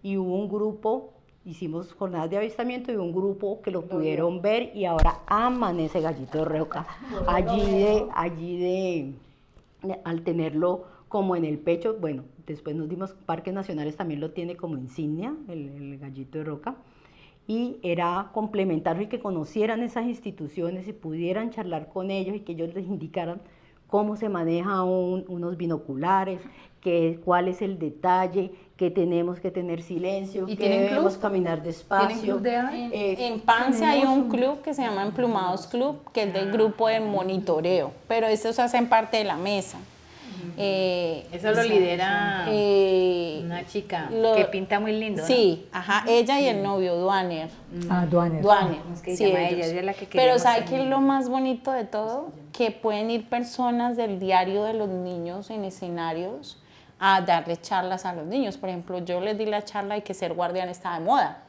Speaker 3: Y hubo un grupo, hicimos jornadas de avistamiento y un grupo que lo pudieron ver y ahora aman ese gallito de roca. Al tenerlo como en el pecho, bueno, después nos dimos, Parques Nacionales también lo tiene como insignia, el gallito de roca. Y era complementarlo y que conocieran esas instituciones y pudieran charlar con ellos y que ellos les indicaran cómo se maneja unos binoculares, cuál es el detalle, que tenemos que tener silencio,
Speaker 4: ¿Y
Speaker 3: que
Speaker 4: tienen
Speaker 3: debemos
Speaker 4: club?
Speaker 3: caminar despacio.
Speaker 4: ¿Tienen club de aves?
Speaker 2: En Pance hay un club que se llama Emplumados Club, que es del grupo de monitoreo, pero estos hacen parte de la mesa.
Speaker 4: Eso lo lidera una chica que pinta muy lindo, ¿no?
Speaker 2: Sí, ajá, ella y el novio, Duaner.
Speaker 1: Duanes.
Speaker 2: Duaner.
Speaker 4: Es que
Speaker 2: sí,
Speaker 4: llama
Speaker 2: ellos.
Speaker 4: ella es la que
Speaker 2: Pero
Speaker 4: queríamos
Speaker 2: ¿sabe qué
Speaker 4: también.
Speaker 2: es lo más bonito de todo? Que pueden ir personas del diario de los niños en escenarios a darle charlas a los niños. Por ejemplo, yo les di la charla de que ser guardián está de moda.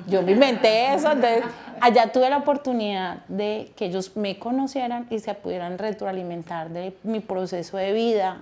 Speaker 2: Yo me inventé eso, entonces allá tuve la oportunidad de que ellos me conocieran y se pudieran retroalimentar de mi proceso de vida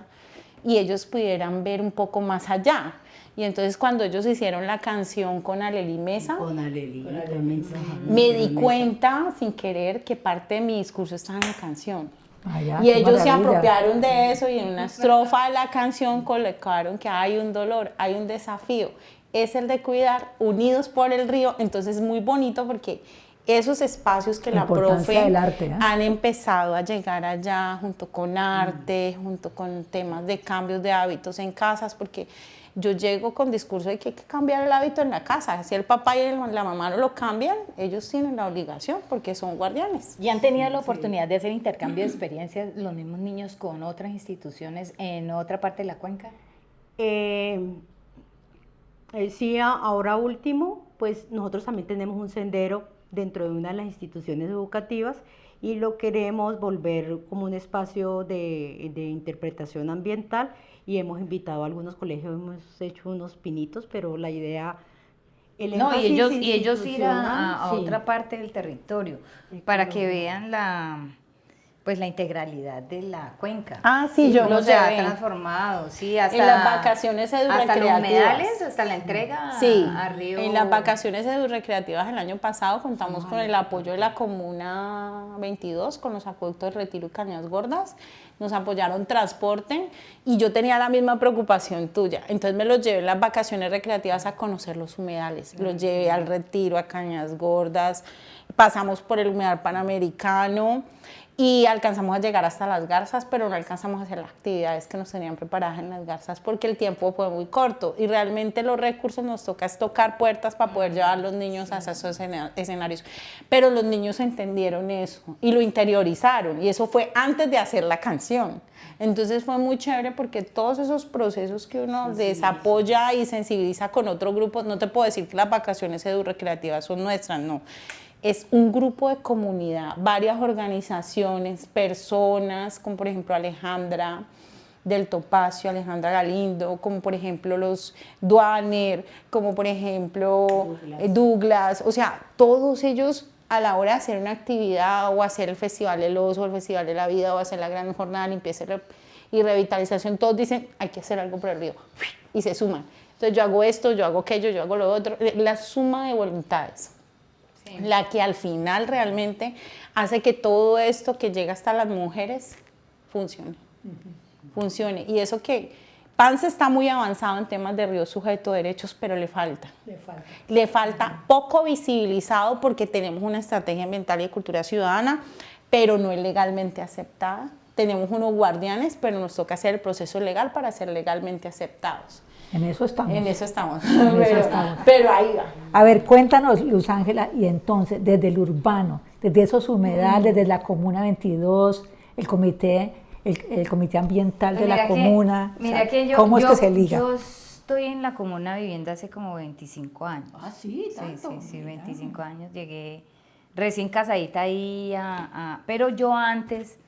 Speaker 2: y ellos pudieran ver un poco más allá. Y entonces cuando ellos hicieron la canción con Aleli Mesa,
Speaker 3: Con Aleli, también.
Speaker 2: me di cuenta sin querer que parte de mi discurso estaba en la canción.
Speaker 1: Allá,
Speaker 2: Y
Speaker 1: qué
Speaker 2: ellos se
Speaker 1: maravilla.
Speaker 2: apropiaron de eso y en una estrofa de la canción colocaron que hay un dolor, hay un desafío, es el de cuidar unidos por el río. Entonces es muy bonito porque esos espacios que la
Speaker 1: importancia
Speaker 2: profe
Speaker 1: del arte, ¿eh?
Speaker 2: han empezado a llegar allá junto con arte, junto con temas de cambios de hábitos en casas, porque yo llego con discurso de que hay que cambiar el hábito en la casa. Si el papá y la mamá no lo cambian, ellos tienen la obligación porque son guardianes.
Speaker 5: ¿Y han tenido la oportunidad de hacer intercambio de experiencias los mismos niños con otras instituciones en otra parte de la cuenca?
Speaker 3: Sí, ahora último, pues nosotros también tenemos un sendero dentro de una de las instituciones educativas y lo queremos volver como un espacio de interpretación ambiental y hemos invitado a algunos colegios, hemos hecho unos pinitos, pero la idea...
Speaker 4: No, y ellos ir a
Speaker 3: sí.
Speaker 4: otra parte del territorio para que vean la integralidad de la cuenca.
Speaker 2: Ah, sí, yo
Speaker 4: lo
Speaker 2: lo
Speaker 4: se ha
Speaker 2: llevé.
Speaker 4: transformado, sí, hasta
Speaker 2: En las vacaciones
Speaker 4: hasta los
Speaker 2: edurecreativas.
Speaker 4: humedales, hasta la entrega
Speaker 2: Sí,
Speaker 4: a Río.
Speaker 2: en las vacaciones recreativas el año pasado contamos con el apoyo de la Comuna 22, con los acueductos de Retiro y Cañas Gordas, nos apoyaron transporte y yo tenía la misma preocupación tuya, entonces me los llevé en las vacaciones recreativas a conocer los humedales, los llevé al Retiro, a Cañas Gordas, pasamos por el humedal Panamericano y alcanzamos a llegar hasta las garzas, pero no alcanzamos a hacer las actividades que nos tenían preparadas en las garzas porque el tiempo fue muy corto y realmente los recursos nos toca es tocar puertas para poder llevar a los niños a esos escenarios. Pero los niños entendieron eso y lo interiorizaron y eso fue antes de hacer la canción. Entonces fue muy chévere porque todos esos procesos que uno desapoya y sensibiliza con otro grupo, no te puedo decir que las vacaciones recreativas son nuestras, no. Es un grupo de comunidad, varias organizaciones, personas, como por ejemplo Alejandra, del Topacio, Alejandra Galindo, como por ejemplo los Duaner, como por ejemplo Douglas, o sea, todos ellos a la hora de hacer una actividad o hacer el Festival del Oso, el Festival de la Vida o hacer la gran jornada de limpieza y revitalización, todos dicen, hay que hacer algo por el río, y se suman. Entonces yo hago esto, yo hago aquello, yo hago lo otro, la suma de voluntades, la que al final realmente hace que todo esto que llega hasta las mujeres funcione. Funcione. Y eso que Pance está muy avanzado en temas de río sujeto de derechos, pero le falta. Le falta poco visibilizado porque tenemos una estrategia ambiental y de cultura ciudadana, pero no es legalmente aceptada. Tenemos unos guardianes, pero nos toca hacer el proceso legal para ser legalmente aceptados.
Speaker 1: En eso estamos.
Speaker 2: En eso estamos.
Speaker 1: Estamos.
Speaker 2: Pero ahí va.
Speaker 1: A ver, cuéntanos, Luz Ángela, y entonces, desde el urbano, desde esos humedales, desde la Comuna 22, el comité ambiental de la comuna,
Speaker 4: Mira, que yo,
Speaker 1: ¿cómo es que se liga?
Speaker 4: Yo estoy en la comuna viviendo hace como 25 años.
Speaker 5: Ah, sí, tanto.
Speaker 4: Sí, 25 años. Llegué recién casadita ahí, pero yo antes,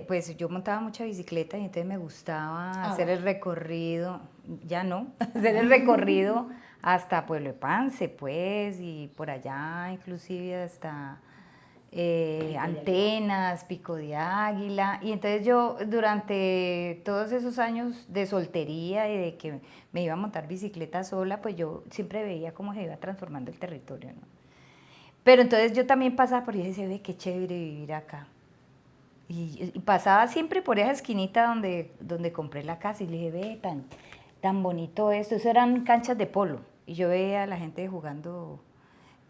Speaker 4: pues yo montaba mucha bicicleta y entonces me gustaba hacer el recorrido, ya no, hacer el recorrido hasta Pueblo de Pance, pues, y por allá inclusive hasta Antenas, Pico de Águila, y entonces yo durante todos esos años de soltería y de que me iba a montar bicicleta sola, pues yo siempre veía cómo se iba transformando el territorio, ¿no? Pero entonces yo también pasaba por ahí y decía, ve, qué chévere vivir acá. Y pasaba siempre por esa esquinita donde compré la casa y le dije, ve, tan bonito esto. Eso eran canchas de polo. Y yo veía a la gente jugando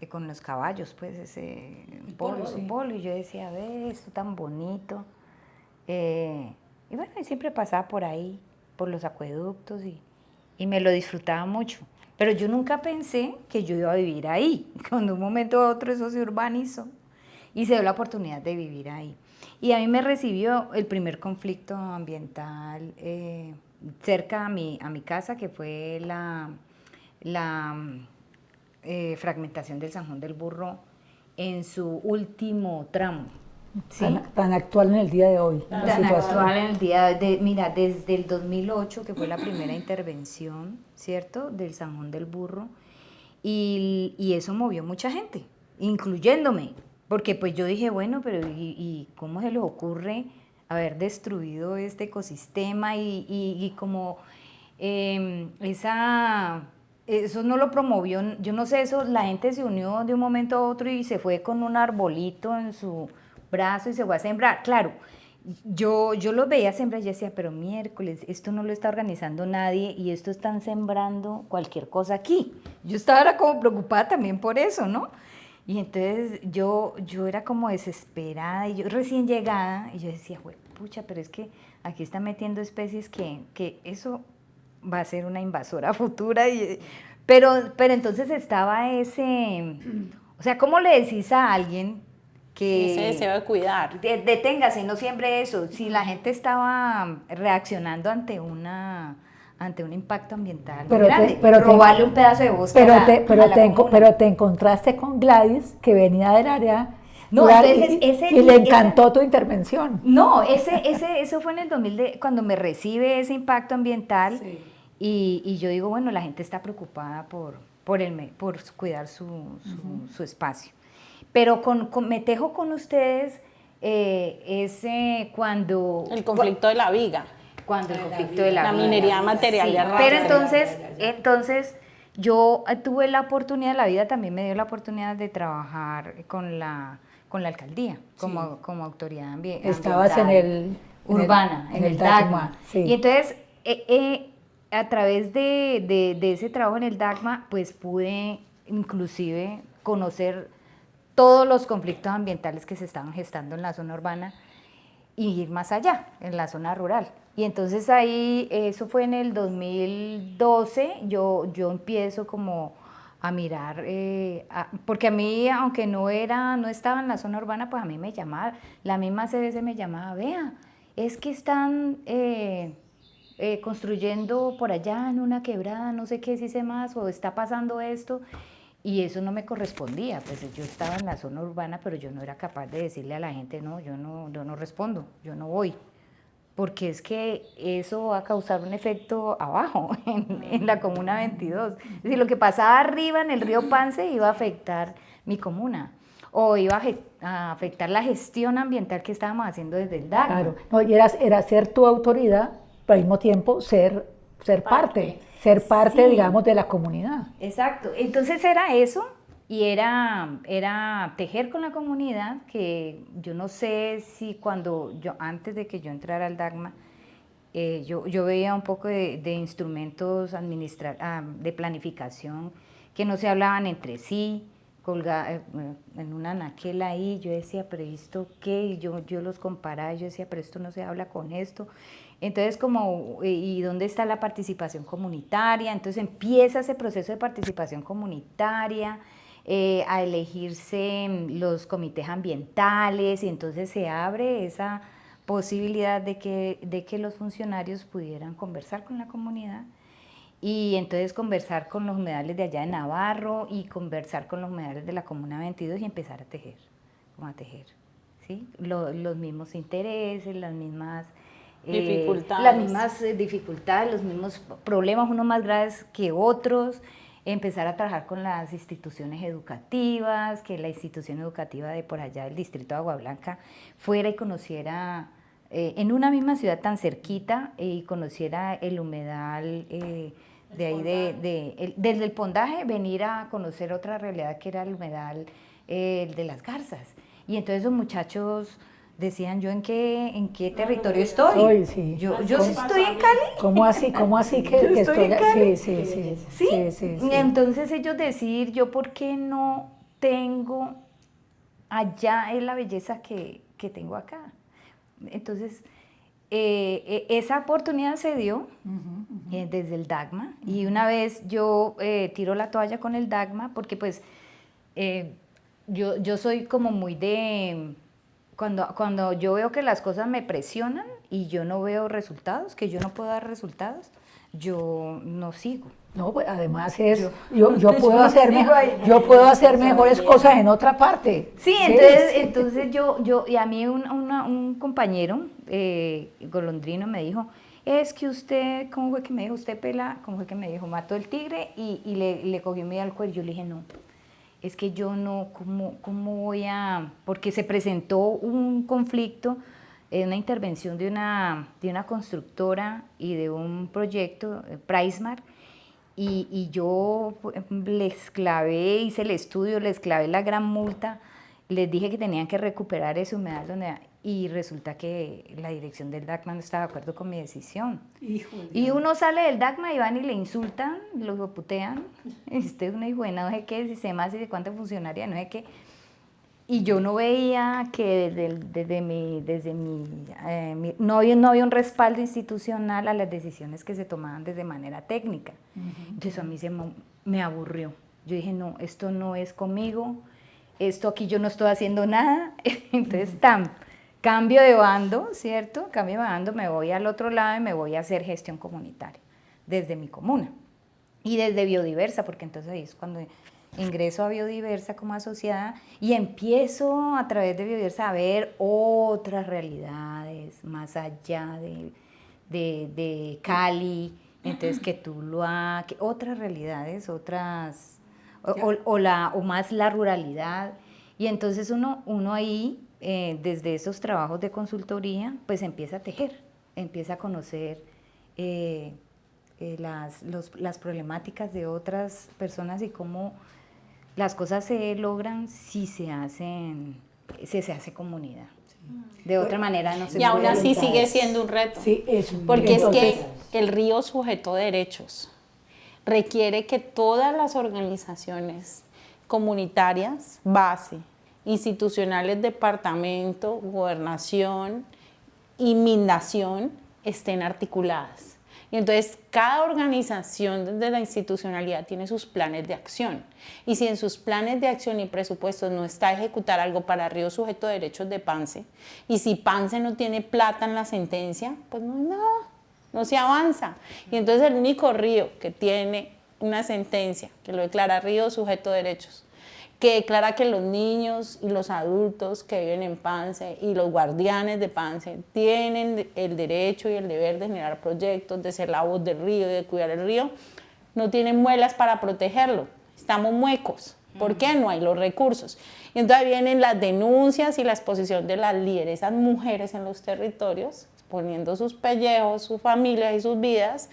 Speaker 4: con los caballos, pues ese polo. Y yo decía, ve, esto tan bonito. Y bueno, y siempre pasaba por ahí, por los acueductos y me lo disfrutaba mucho. Pero yo nunca pensé que yo iba a vivir ahí. Cuando de un momento a otro eso se urbanizó y se dio la oportunidad de vivir ahí. Y a mí me recibió el primer conflicto ambiental cerca a mi casa, que fue la fragmentación del Zanjón del Burro en su último tramo. ¿Sí?
Speaker 1: Tan actual en el día de hoy.
Speaker 4: Tan actual en el día mira, desde el 2008, que fue la primera intervención, ¿cierto?, del Zanjón del Burro, y eso movió mucha gente, incluyéndome, porque pues yo dije, bueno, pero ¿y cómo se les ocurre haber destruido este ecosistema y como eso no lo promovió, yo no sé, eso la gente se unió de un momento a otro y se fue con un arbolito en su brazo y se fue a sembrar? Claro, yo los veía sembrar y decía, pero miércoles, esto no lo está organizando nadie y esto están sembrando cualquier cosa aquí. Yo estaba como preocupada también por eso, ¿no? Y entonces yo era como desesperada y yo recién llegada y yo decía, pucha, pero es que aquí están metiendo especies que eso va a ser una invasora futura. Pero entonces estaba o sea, ¿cómo le decís a alguien que
Speaker 2: ese deseo de cuidar?
Speaker 4: Deténgase, no siembre eso. Si la gente estaba reaccionando ante un impacto ambiental grande, robarle un pedazo de bosque
Speaker 1: pero te encontraste con Gladys, que venía del área
Speaker 4: rural,
Speaker 1: y le encantó tu intervención.
Speaker 4: No, eso fue en el 2000, cuando me recibe ese impacto ambiental. Sí. Y yo digo, bueno, la gente está preocupada por cuidar su espacio. Pero me tejo con ustedes cuando...
Speaker 2: El conflicto de la viga.
Speaker 4: Cuando el conflicto de la
Speaker 2: minería material de arrastre.
Speaker 4: Pero entonces yo tuve la oportunidad, la vida también me dio la oportunidad de trabajar con la alcaldía, como autoridad ambiental.
Speaker 1: Estabas en
Speaker 4: el DACMA. Sí. Y entonces, a través de ese trabajo en el DACMA, pues pude inclusive conocer todos los conflictos ambientales que se estaban gestando en la zona urbana y ir más allá, en la zona rural. Y entonces ahí, eso fue en el 2012, yo empiezo como a mirar, porque a mí, aunque no estaba en la zona urbana, pues a mí me llamaba, la misma CBC me llamaba, vea, es que están construyendo por allá en una quebrada, no sé qué si sé más, o está pasando esto, y eso no me correspondía, pues yo estaba en la zona urbana, pero yo no era capaz de decirle a la gente, no, yo no respondo, yo no voy. porque es que eso va a causar un efecto abajo, en la comuna 22. Es decir, lo que pasaba arriba en el río Pance iba a afectar mi comuna, o iba a afectar la gestión ambiental que estábamos haciendo desde el DACMA.
Speaker 1: Claro, no, y era ser tu autoridad, pero al mismo tiempo ser parte,
Speaker 4: Sí.
Speaker 1: digamos, de la comunidad.
Speaker 4: Exacto, entonces era eso, y era tejer con la comunidad, que yo no sé si antes de que yo entrara al DACMA, yo veía un poco de instrumentos de planificación que no se hablaban entre sí, en una anaquel ahí, yo decía, pero ¿esto qué? Y yo los comparaba, yo decía, pero esto no se habla con esto. Entonces, ¿y dónde está la participación comunitaria? Entonces empieza ese proceso de participación comunitaria, a elegirse los comités ambientales, y entonces se abre esa posibilidad de que los funcionarios pudieran conversar con la comunidad, y entonces conversar con los humedales de allá de Navarro y conversar con los humedales de la Comuna 22 y empezar a tejer, ¿sí? Los mismos intereses, las mismas dificultades, los mismos problemas, unos más graves que otros. Empezar a trabajar con las instituciones educativas, que la institución educativa de por allá del distrito de Agua Blanca fuera y conociera, en una misma ciudad tan cerquita, y conociera el humedal de ahí, desde el Pondaje, venir a conocer otra realidad que era el humedal de las Garzas. Y entonces esos muchachos decían, ¿yo en qué territorio estoy?
Speaker 1: Sí.
Speaker 4: Yo estoy en Cali.
Speaker 1: ¿Cómo así que
Speaker 4: estoy en Cali?
Speaker 1: Sí.
Speaker 4: Entonces ellos decir, ¿yo por qué no tengo allá la belleza que tengo acá? Entonces, esa oportunidad se dio desde el DACMA, y una vez yo tiro la toalla con el DACMA, porque pues yo soy como muy de... Cuando yo veo que las cosas me presionan y yo no veo resultados, que yo no puedo dar resultados, yo no sigo.
Speaker 1: No, pues además yo puedo hacer mejores cosas en otra parte.
Speaker 4: Sí, entonces y a mí un compañero golondrino me dijo, es que usted, ¿cómo fue que me dijo? Usted pela, ¿cómo fue que me dijo? Mató el tigre y le cogió medio al cuello. Yo le dije, no, es que yo no, ¿cómo voy a...? Porque se presentó un conflicto, una intervención de una constructora y de un proyecto, PriceMart, y yo les clavé, hice el estudio, les clavé la gran multa, les dije que tenían que recuperar ese humedal y resulta que la dirección del DACMA no estaba de acuerdo con mi decisión. Híjole. Y uno sale del DACMA y van y le insultan, lo putean, usted es una hijuena, no sé qué, si se más y de cuánta funcionaria, no sé qué. Y yo no veía que no había un respaldo institucional a las decisiones que se tomaban desde manera técnica. Entonces a mí me aburrió. Yo dije, no, esto no es conmigo, esto aquí yo no estoy haciendo nada. Entonces cambio de bando, ¿cierto? Cambio de bando, me voy al otro lado y me voy a hacer gestión comunitaria desde mi comuna y desde Biodiversa, porque entonces ahí es cuando ingreso a Biodiversa como asociada y empiezo a través de Biodiversa a ver otras realidades más allá de Cali, entonces que Tuluá, que otras realidades, o más la ruralidad. Y entonces uno ahí, desde esos trabajos de consultoría, pues empieza a tejer, empieza a conocer las problemáticas de otras personas y cómo las cosas se logran si se hace comunidad. De otra manera no se puede.
Speaker 2: Y aún así sigue siendo un reto.
Speaker 1: Sí, eso.
Speaker 2: Porque
Speaker 1: Entonces,
Speaker 2: es que el río sujeto de derechos requiere que todas las organizaciones comunitarias, base, institucionales, departamento, gobernación y Minnación estén articuladas. Y entonces cada organización desde la institucionalidad tiene sus planes de acción. Y si en sus planes de acción y presupuestos no está ejecutar algo para Río Sujeto de Derechos de Pance, y si Pance no tiene plata en la sentencia, pues no hay nada, no se avanza. Y entonces el único río que tiene una sentencia que lo declara Río Sujeto de Derechos, que declara que los niños y los adultos que viven en Pance y los guardianes de Pance tienen el derecho y el deber de generar proyectos, de ser la voz del río y de cuidar el río, no tienen muelas para protegerlo. Estamos muecos. ¿Por qué? No hay los recursos. Y entonces vienen las denuncias y la exposición de las lideresas mujeres en los territorios, poniendo sus pellejos, sus familias y sus vidas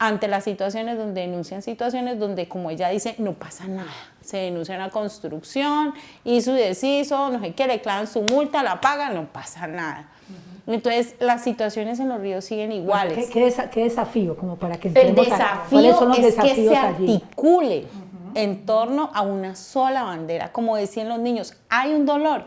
Speaker 2: ante las situaciones donde denuncian situaciones donde, como ella dice, no pasa nada. Se denuncia una construcción, hizo y deshizo, no sé qué, le clavan su multa, la pagan, no pasa nada. Entonces, las situaciones en los ríos siguen iguales.
Speaker 1: ¿Qué desafío? Como para que
Speaker 2: El
Speaker 1: entremos ¿cuáles son
Speaker 2: desafío
Speaker 1: los
Speaker 2: es que
Speaker 1: desafíos
Speaker 2: se
Speaker 1: allí?
Speaker 2: articule en torno a una sola bandera. Como decían los niños, hay un dolor,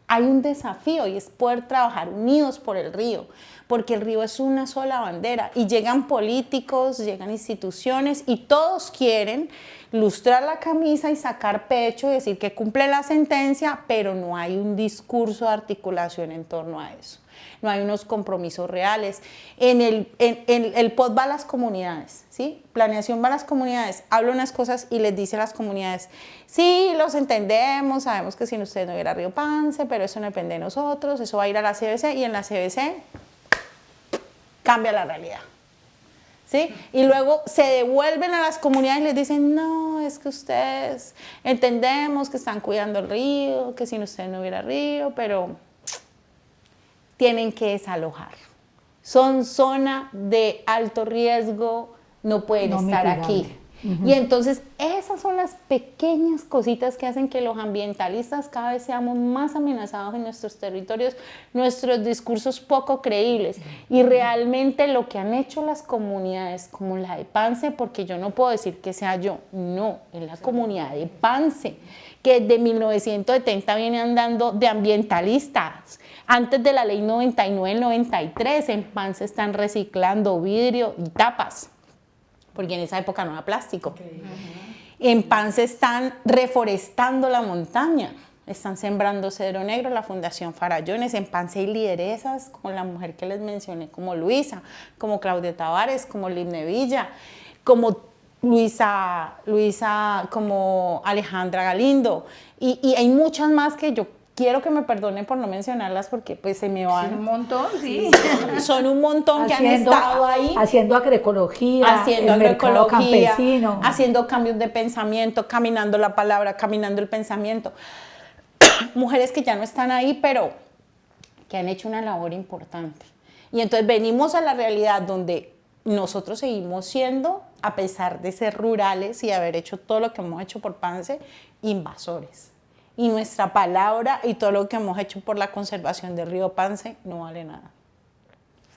Speaker 2: hay un desafío y es poder trabajar unidos por el río, porque el río es una sola bandera y llegan políticos, llegan instituciones y todos quieren lustrar la camisa y sacar pecho y decir que cumple la sentencia, pero no hay un discurso de articulación en torno a eso. No hay unos compromisos reales. En el POT va a las comunidades, ¿sí? Planeación va a las comunidades, habla unas cosas y les dice a las comunidades, sí, los entendemos, sabemos que sin ustedes no hubiera Río Pance, pero eso no depende de nosotros, eso va a ir a la CBC y en la CBC cambia la realidad. ¿Sí? Y luego se devuelven a las comunidades y les dicen, no, es que ustedes entendemos que están cuidando el río, que sin ustedes no hubiera río, pero tienen que desalojar. Son zona de alto riesgo, no pueden estar aquí. Y entonces esas son las pequeñas cositas que hacen que los ambientalistas cada vez seamos más amenazados en nuestros territorios, nuestros discursos poco creíbles. Y realmente lo que han hecho las comunidades como la de Pance, porque yo no puedo decir que sea yo, no, es la comunidad de Pance, que desde 1970 viene andando de ambientalistas. Antes de la ley 99-93, en Pance están reciclando vidrio y tapas, porque en esa época no era plástico. En Pance están reforestando la montaña, están sembrando cedro negro, la Fundación Farallones. En Pance hay lideresas, como la mujer que les mencioné, como Luisa, como Claudia Tavares, como Libne Villa, como Luisa, como Alejandra Galindo, y hay muchas más que yo quiero que me perdonen por no mencionarlas porque pues se me van.
Speaker 4: Un montón, sí.
Speaker 2: Son un montón que han estado ahí.
Speaker 1: Haciendo agroecología,
Speaker 2: Haciendo
Speaker 1: el mercado
Speaker 2: agroecología,
Speaker 1: campesino.
Speaker 2: haciendo cambios de pensamiento, caminando la palabra, caminando el pensamiento. Mujeres que ya no están ahí, pero que han hecho una labor importante. Y entonces venimos a la realidad donde nosotros seguimos siendo, a pesar de ser rurales y haber hecho todo lo que hemos hecho por Pance, invasores. Y nuestra palabra y todo lo que hemos hecho por la conservación del río Pance no vale nada.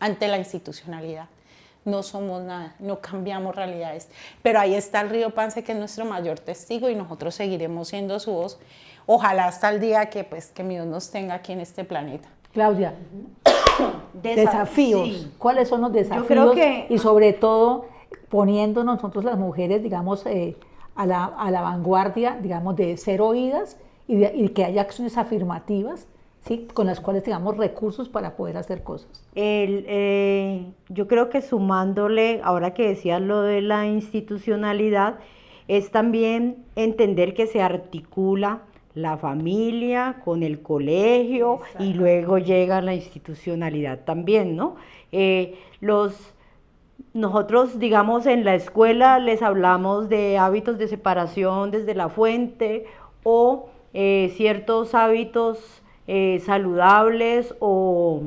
Speaker 2: Ante la institucionalidad, no somos nada, no cambiamos realidades. Pero ahí está el río Pance, que es nuestro mayor testigo, y nosotros seguiremos siendo su voz. Ojalá hasta el día que mi Dios nos tenga aquí en este planeta.
Speaker 1: Claudia, desafíos.
Speaker 3: Sí.
Speaker 1: ¿Cuáles son los desafíos?
Speaker 3: creo que-
Speaker 1: Y sobre todo, poniendo nosotros las mujeres, digamos, a la vanguardia, digamos, de ser oídas y que haya acciones afirmativas, ¿sí? Con las cuales tengamos recursos para poder hacer cosas.
Speaker 3: Yo creo que sumándole, ahora que decías lo de la institucionalidad, es también entender que se articula la familia con el colegio y luego llega la institucionalidad también, ¿no? Nosotros, digamos, en la escuela les hablamos de hábitos de separación desde la fuente o ciertos hábitos saludables o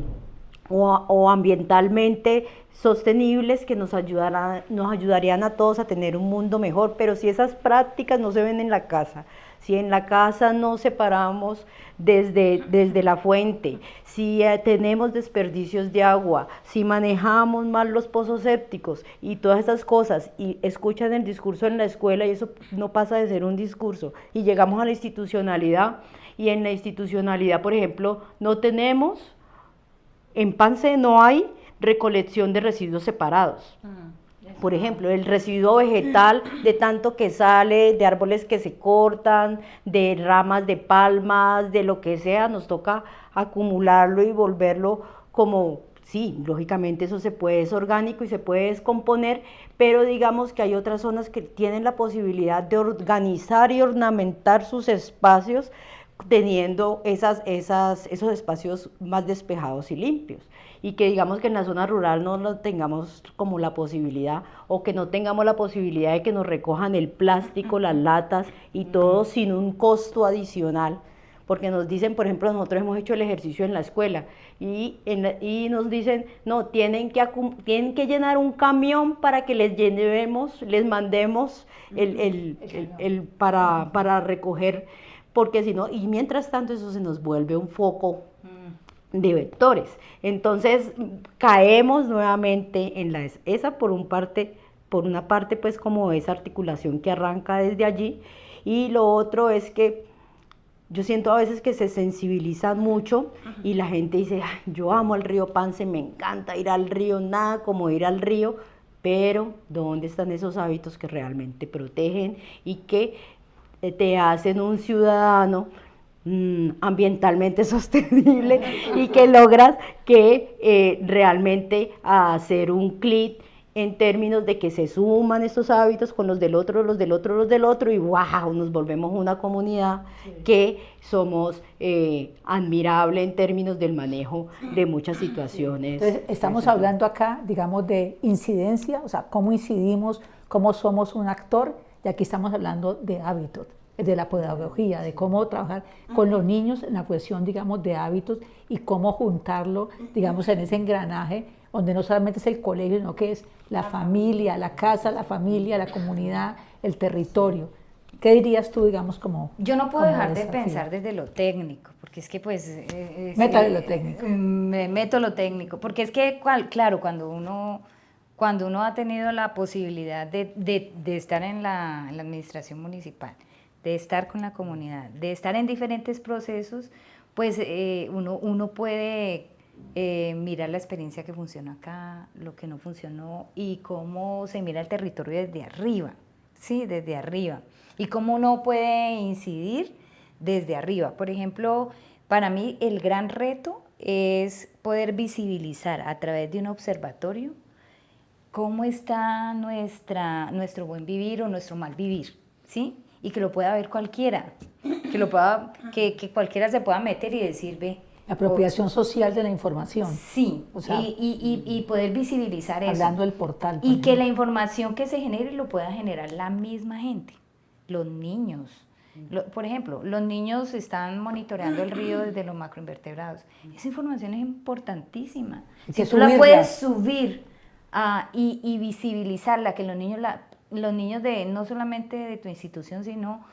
Speaker 3: ambientalmente sostenibles que nos ayudarían a todos a tener un mundo mejor, pero si esas prácticas no se ven en la casa, si en la casa no separamos desde la fuente, si tenemos desperdicios de agua, si manejamos mal los pozos sépticos y todas esas cosas, y escuchan el discurso en la escuela y eso no pasa de ser un discurso, y llegamos a la institucionalidad, y en la institucionalidad, por ejemplo, en Pance no hay recolección de residuos separados. Por ejemplo, el residuo vegetal de tanto que sale, de árboles que se cortan, de ramas de palmas, de lo que sea, nos toca acumularlo y volverlo como sí, lógicamente eso se puede, es orgánico y se puede descomponer, pero digamos que hay otras zonas que tienen la posibilidad de organizar y ornamentar sus espacios teniendo esos espacios más despejados y limpios. Y que digamos que en la zona rural no lo tengamos como la posibilidad, o que no tengamos la posibilidad de que nos recojan el plástico, las latas y todo sin un costo adicional. Porque nos dicen, por ejemplo, nosotros hemos hecho el ejercicio en la escuela y nos dicen, no, tienen que llenar un camión para que les mandemos para recoger, porque si no, y mientras tanto eso se nos vuelve un foco de vectores. Entonces caemos nuevamente en esa por una parte pues como esa articulación que arranca desde allí, y lo otro es que yo siento a veces que se sensibilizan mucho y la gente dice, "Ay, yo amo el río Pance, me encanta ir al río, nada como ir al río", pero ¿dónde están esos hábitos que realmente protegen y que te hacen un ciudadano ambientalmente sostenible y que logras que realmente hacer un clic en términos de que se suman estos hábitos con los del otro, los del otro, los del otro, y wow, nos volvemos una comunidad que somos admirable en términos del manejo de muchas situaciones.
Speaker 1: Entonces, estamos hablando acá, digamos, de incidencia, o sea, cómo incidimos, cómo somos un actor, y aquí estamos hablando de hábitos, de la pedagogía, de cómo trabajar con los niños en la cuestión, digamos, de hábitos y cómo juntarlo, digamos, en ese engranaje donde no solamente es el colegio, sino que es la familia, la casa, la familia, la comunidad, el territorio. ¿Qué dirías tú, digamos, como
Speaker 4: Yo no puedo
Speaker 1: como
Speaker 4: dejar de
Speaker 1: desafío?
Speaker 4: pensar desde lo técnico, porque es que pues...
Speaker 1: Métale lo técnico.
Speaker 4: Me meto lo técnico, porque es que, claro, cuando uno ha tenido la posibilidad de estar en la administración municipal, de estar con la comunidad, de estar en diferentes procesos, pues uno puede mirar la experiencia que funcionó acá, lo que no funcionó y cómo se mira el territorio desde arriba, ¿sí? Desde arriba. Y cómo uno puede incidir desde arriba. Por ejemplo, para mí el gran reto es poder visibilizar a través de un observatorio cómo está nuestro buen vivir o nuestro mal vivir, ¿sí? Y que lo pueda ver cualquiera, que cualquiera se pueda meter y decir, ve.
Speaker 1: La apropiación social de la información.
Speaker 4: Sí,
Speaker 1: o sea,
Speaker 4: y poder visibilizar eso.
Speaker 1: Hablando del portal.
Speaker 4: Y que la información que se genere lo pueda generar la misma gente, los niños. Por ejemplo, los niños están monitoreando el río desde los macroinvertebrados. Esa información es importantísima. Si tú la puedes subir y visibilizarla, que los niños no solamente de tu institución, sino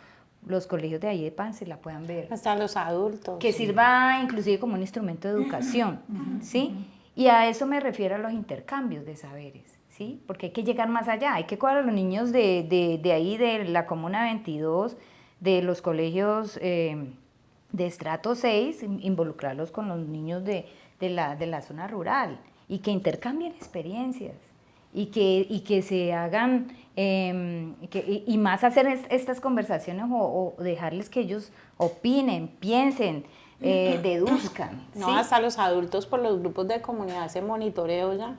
Speaker 4: los colegios de ahí de Pance la puedan ver.
Speaker 2: Hasta los adultos.
Speaker 4: Que sirva inclusive como un instrumento de educación, ¿sí? Y a eso me refiero a los intercambios de saberes, ¿sí? Porque hay que llegar más allá, hay que cuadrar a los niños de ahí, de la Comuna 22, de los colegios de estrato 6, involucrarlos con los niños de la zona rural y que intercambien experiencias. Y que se hagan, y más hacer estas conversaciones o dejarles que ellos opinen, piensen, deduzcan.
Speaker 2: No,
Speaker 4: ¿sí?
Speaker 2: hasta los adultos por los grupos de comunidad ese monitoreo ya. Por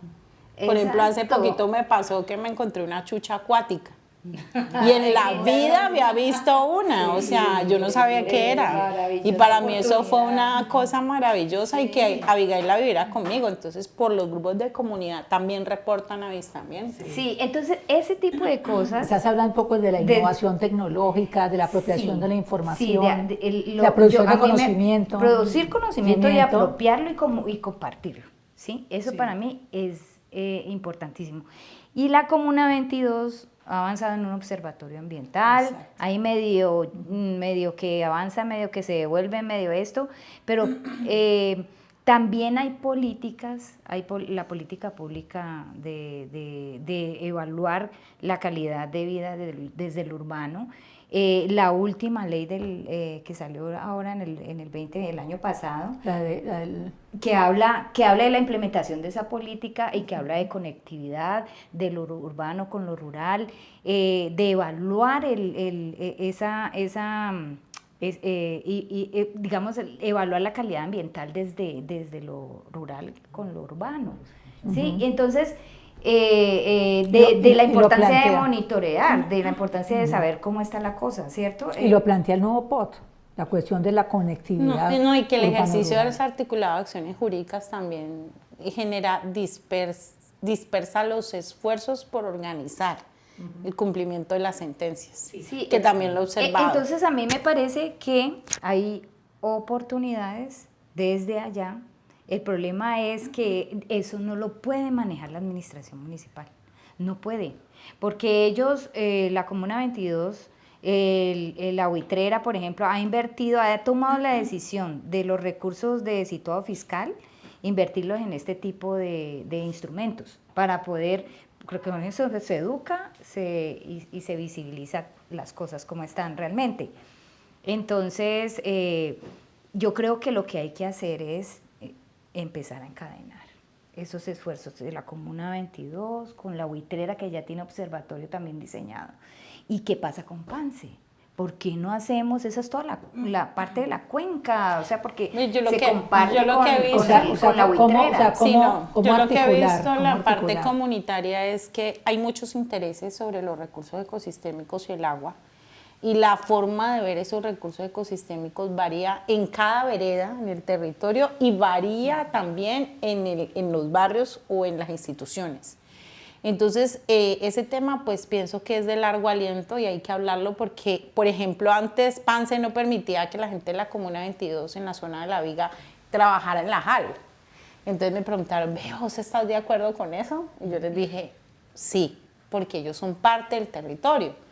Speaker 4: Exacto.
Speaker 2: ejemplo, hace poquito me pasó que me encontré una chucha acuática. Y en la vida había visto una, o sea, yo no sabía qué era. Y para mí eso fue una cosa maravillosa y que Abigail la viviera conmigo. Entonces, por los grupos de comunidad también reportan avistamientos.
Speaker 4: Sí, entonces ese tipo de cosas...
Speaker 1: Estás hablando un poco de la innovación tecnológica, de la apropiación de la información, la producción de conocimiento.
Speaker 4: Producir conocimiento y apropiarlo y compartirlo, ¿sí? Eso para mí es importantísimo. Y la Comuna 22... ha avanzado en un observatorio ambiental, ahí medio que avanza, medio que se devuelve, medio esto, pero también hay políticas, la política pública de evaluar la calidad de vida desde el urbano. La última ley que salió ahora en el año pasado, que habla de la implementación de esa política y que habla de conectividad de lo urbano con lo rural, de evaluar digamos, evaluar la calidad ambiental desde lo rural con lo urbano. ¿Sí? Y entonces, de la importancia de monitorear, de la importancia de saber cómo está la cosa, ¿cierto?
Speaker 1: Y lo plantea el nuevo POT, la cuestión de la conectividad.
Speaker 2: No, y que el ejercicio
Speaker 1: urbano-rural.
Speaker 2: desarticulado de acciones jurídicas también genera, dispersa los esfuerzos por organizar el cumplimiento de las sentencias,
Speaker 4: Sí,
Speaker 2: que también lo he observado.
Speaker 4: Entonces a mí me parece que hay oportunidades desde allá. El problema es que eso no lo puede manejar la administración municipal, no puede, porque ellos, la Comuna 22, la Buitrera, por ejemplo, ha tomado la decisión de los recursos de situado fiscal, invertirlos en este tipo de instrumentos, para poder, creo que con eso se educa y se visibiliza las cosas como están realmente. Entonces, yo creo que lo que hay que hacer es empezar a encadenar esos esfuerzos de la Comuna 22 con la Buitrera, que ya tiene observatorio también diseñado. ¿Y qué pasa con Pance? ¿Por qué no hacemos? Esa es toda la parte de la cuenca, o sea, porque se comparte con la Buitrera.
Speaker 2: Yo lo que he visto en la parte
Speaker 1: articular?
Speaker 2: comunitaria es que hay muchos intereses sobre los recursos ecosistémicos y el agua, y la forma de ver esos recursos ecosistémicos varía en cada vereda, en el territorio, y varía también en los barrios o en las instituciones. Entonces, ese tema pues pienso que es de largo aliento y hay que hablarlo porque, por ejemplo, antes Pance no permitía que la gente de la Comuna 22 en la zona de La Viga trabajara en la JAL. Entonces me preguntaron, ¿vos estás de acuerdo con eso? Y yo les dije, sí, porque ellos son parte del territorio.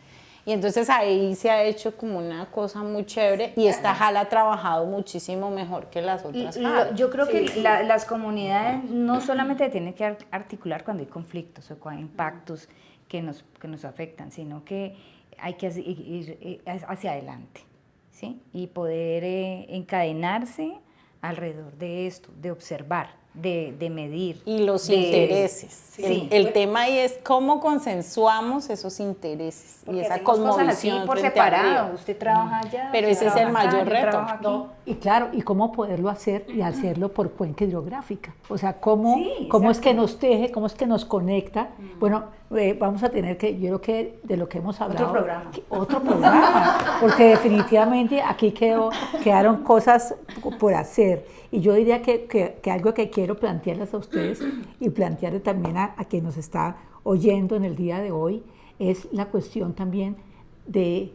Speaker 2: Y entonces ahí se ha hecho como una cosa muy chévere y esta JAL ha trabajado muchísimo mejor que las otras JAL.
Speaker 4: Yo creo que las comunidades no solamente tienen que articular cuando hay conflictos o cuando hay impactos que nos afectan, sino que hay que ir hacia adelante, ¿sí? Y poder encadenarse alrededor de esto, de observar, de medir.
Speaker 2: Y los intereses.
Speaker 4: Sí.
Speaker 2: El tema ahí es cómo consensuamos esos intereses.
Speaker 4: Porque
Speaker 2: y esa
Speaker 4: hacemos cosas
Speaker 2: cosmovisión
Speaker 4: así por
Speaker 2: frente al
Speaker 4: separado.
Speaker 2: río.
Speaker 4: Usted trabaja allá.
Speaker 2: Pero
Speaker 4: usted
Speaker 2: ese es el
Speaker 4: trabaja acá,
Speaker 2: mayor
Speaker 4: yo
Speaker 2: reto.
Speaker 4: trabajo aquí.
Speaker 1: No, y claro, y cómo poderlo hacer y hacerlo por cuenca hidrográfica. O sea, cómo es
Speaker 4: exacto.
Speaker 1: que nos teje, cómo es que nos conecta. Bueno, vamos a tener que, yo creo que de lo que hemos hablado. Otro programa. Porque definitivamente aquí quedaron cosas por hacer. Y yo diría que algo que quiero plantearles a ustedes y plantearle también a quien nos está oyendo en el día de hoy es la cuestión también de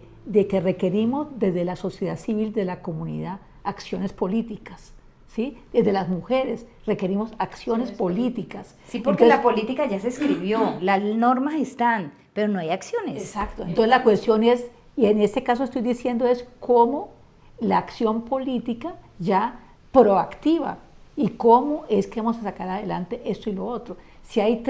Speaker 1: que requerimos desde la sociedad civil, de la comunidad, acciones políticas, ¿sí? Desde las mujeres requerimos acciones políticas.
Speaker 4: Sí, porque
Speaker 1: Entonces,
Speaker 4: la política ya se escribió, las normas están, pero no hay acciones.
Speaker 1: exacto. Entonces la cuestión es, y en este caso estoy diciendo es cómo la acción política ya proactiva y cómo es que vamos a sacar adelante esto y lo otro. Si hay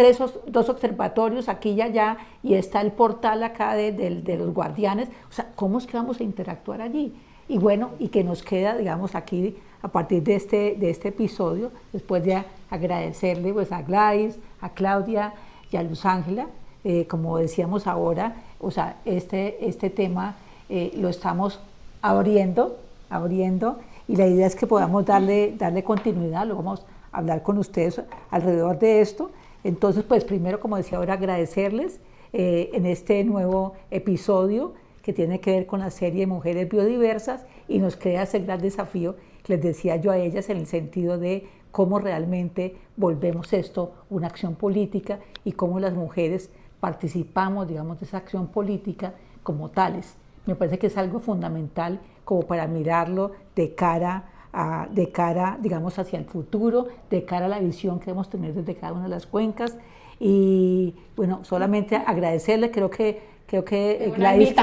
Speaker 1: dos observatorios aquí y allá y está el portal acá de los guardianes, o sea, ¿cómo es que vamos a interactuar allí? Y bueno, y que nos queda, digamos, aquí a partir de este episodio, después de agradecerle pues, a Gladys, a Claudia y a Luz Ángela, como decíamos ahora, o sea, este tema lo estamos abriendo, y la idea es que podamos darle continuidad, lo vamos a hablar con ustedes alrededor de esto. Entonces, pues primero, como decía ahora, agradecerles en este nuevo episodio que tiene que ver con la serie Mujeres Biodiversas y nos crea ese gran desafío que les decía yo a ellas en el sentido de cómo realmente volvemos esto una acción política y cómo las mujeres participamos, digamos, de esa acción política como tales. Me parece que es algo fundamental como para mirarlo de cara, digamos, hacia el futuro, de cara a la visión que debemos tener desde cada una de las cuencas. Y bueno, solamente agradecerle, creo que Gladys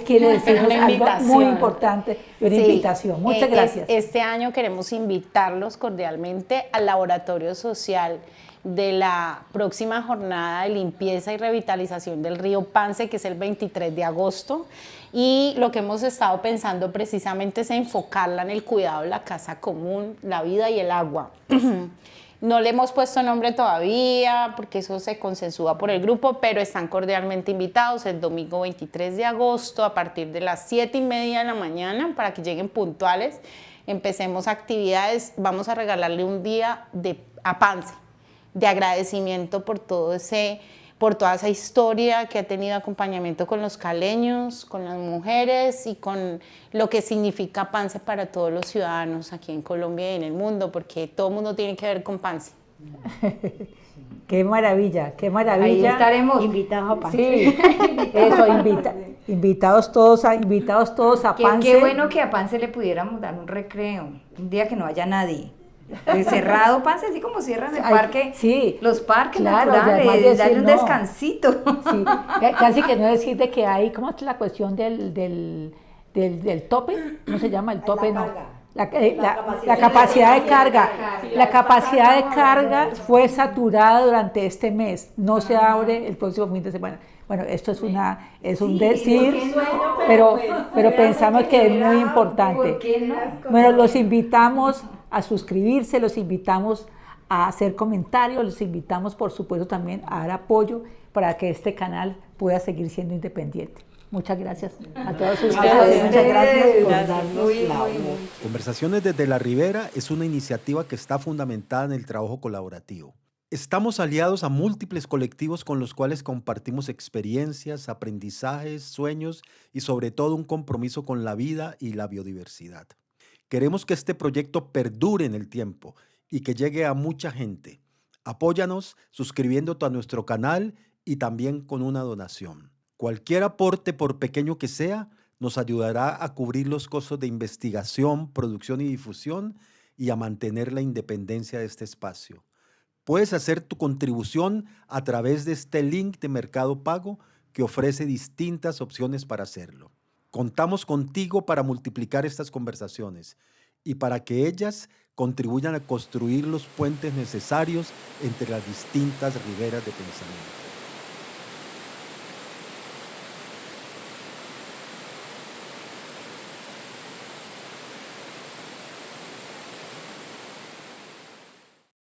Speaker 1: quiere decirnos algo muy importante, una invitación. Muchas gracias.
Speaker 2: Este año queremos invitarlos cordialmente al Laboratorio Social de la próxima jornada de limpieza y revitalización del río Pance, que es el 23 de agosto. Y lo que hemos estado pensando precisamente es enfocarla en el cuidado de la casa común, la vida y el agua. No le hemos puesto nombre todavía porque eso se consensúa por el grupo, pero están cordialmente invitados el domingo 23 de agosto a partir de las 7:30 de la mañana para que lleguen puntuales. Empecemos actividades, vamos a regalarle un día a Pance de agradecimiento por toda esa historia que ha tenido acompañamiento con los caleños, con las mujeres y con lo que significa Pance para todos los ciudadanos aquí en Colombia y en el mundo, porque todo el mundo tiene que ver con Pance.
Speaker 1: Qué maravilla, qué maravilla.
Speaker 4: Ahí estaremos.
Speaker 3: Invitados a Pance.
Speaker 1: Sí, eso, invitados todos a Pance.
Speaker 4: Qué bueno que a Pance le pudiéramos dar un recreo, un día que no haya nadie. De cerrado Pance, así como cierran el parque,
Speaker 1: sí,
Speaker 4: los parques
Speaker 1: claro,
Speaker 4: naturales, darle un
Speaker 1: no.
Speaker 4: descansito.
Speaker 1: Sí, casi que no decir de que hay, ¿cómo es la cuestión del tope? ¿Cómo se llama el tope? No. La capacidad de carga. La capacidad de carga fue saturada durante este mes. No se abre el próximo fin de semana. Bueno, esto es un decir, pero pensamos que es muy importante.
Speaker 4: ¿Por qué no?
Speaker 1: Bueno, los invitamos a suscribirse, los invitamos a hacer comentarios, los invitamos por supuesto también a dar apoyo para que este canal pueda seguir siendo independiente. Muchas gracias a todos ustedes. Muchas gracias por darnos la voz.
Speaker 6: Conversaciones desde la Ribera es una iniciativa que está fundamentada en el trabajo colaborativo. Estamos aliados a múltiples colectivos con los cuales compartimos experiencias, aprendizajes, sueños y sobre todo un compromiso con la vida y la biodiversidad. Queremos que este proyecto perdure en el tiempo y que llegue a mucha gente. Apóyanos suscribiéndote a nuestro canal y también con una donación. Cualquier aporte, por pequeño que sea, nos ayudará a cubrir los costos de investigación, producción y difusión y a mantener la independencia de este espacio. Puedes hacer tu contribución a través de este link de Mercado Pago que ofrece distintas opciones para hacerlo. Contamos contigo para multiplicar estas conversaciones y para que ellas contribuyan a construir los puentes necesarios entre las distintas riberas de pensamiento.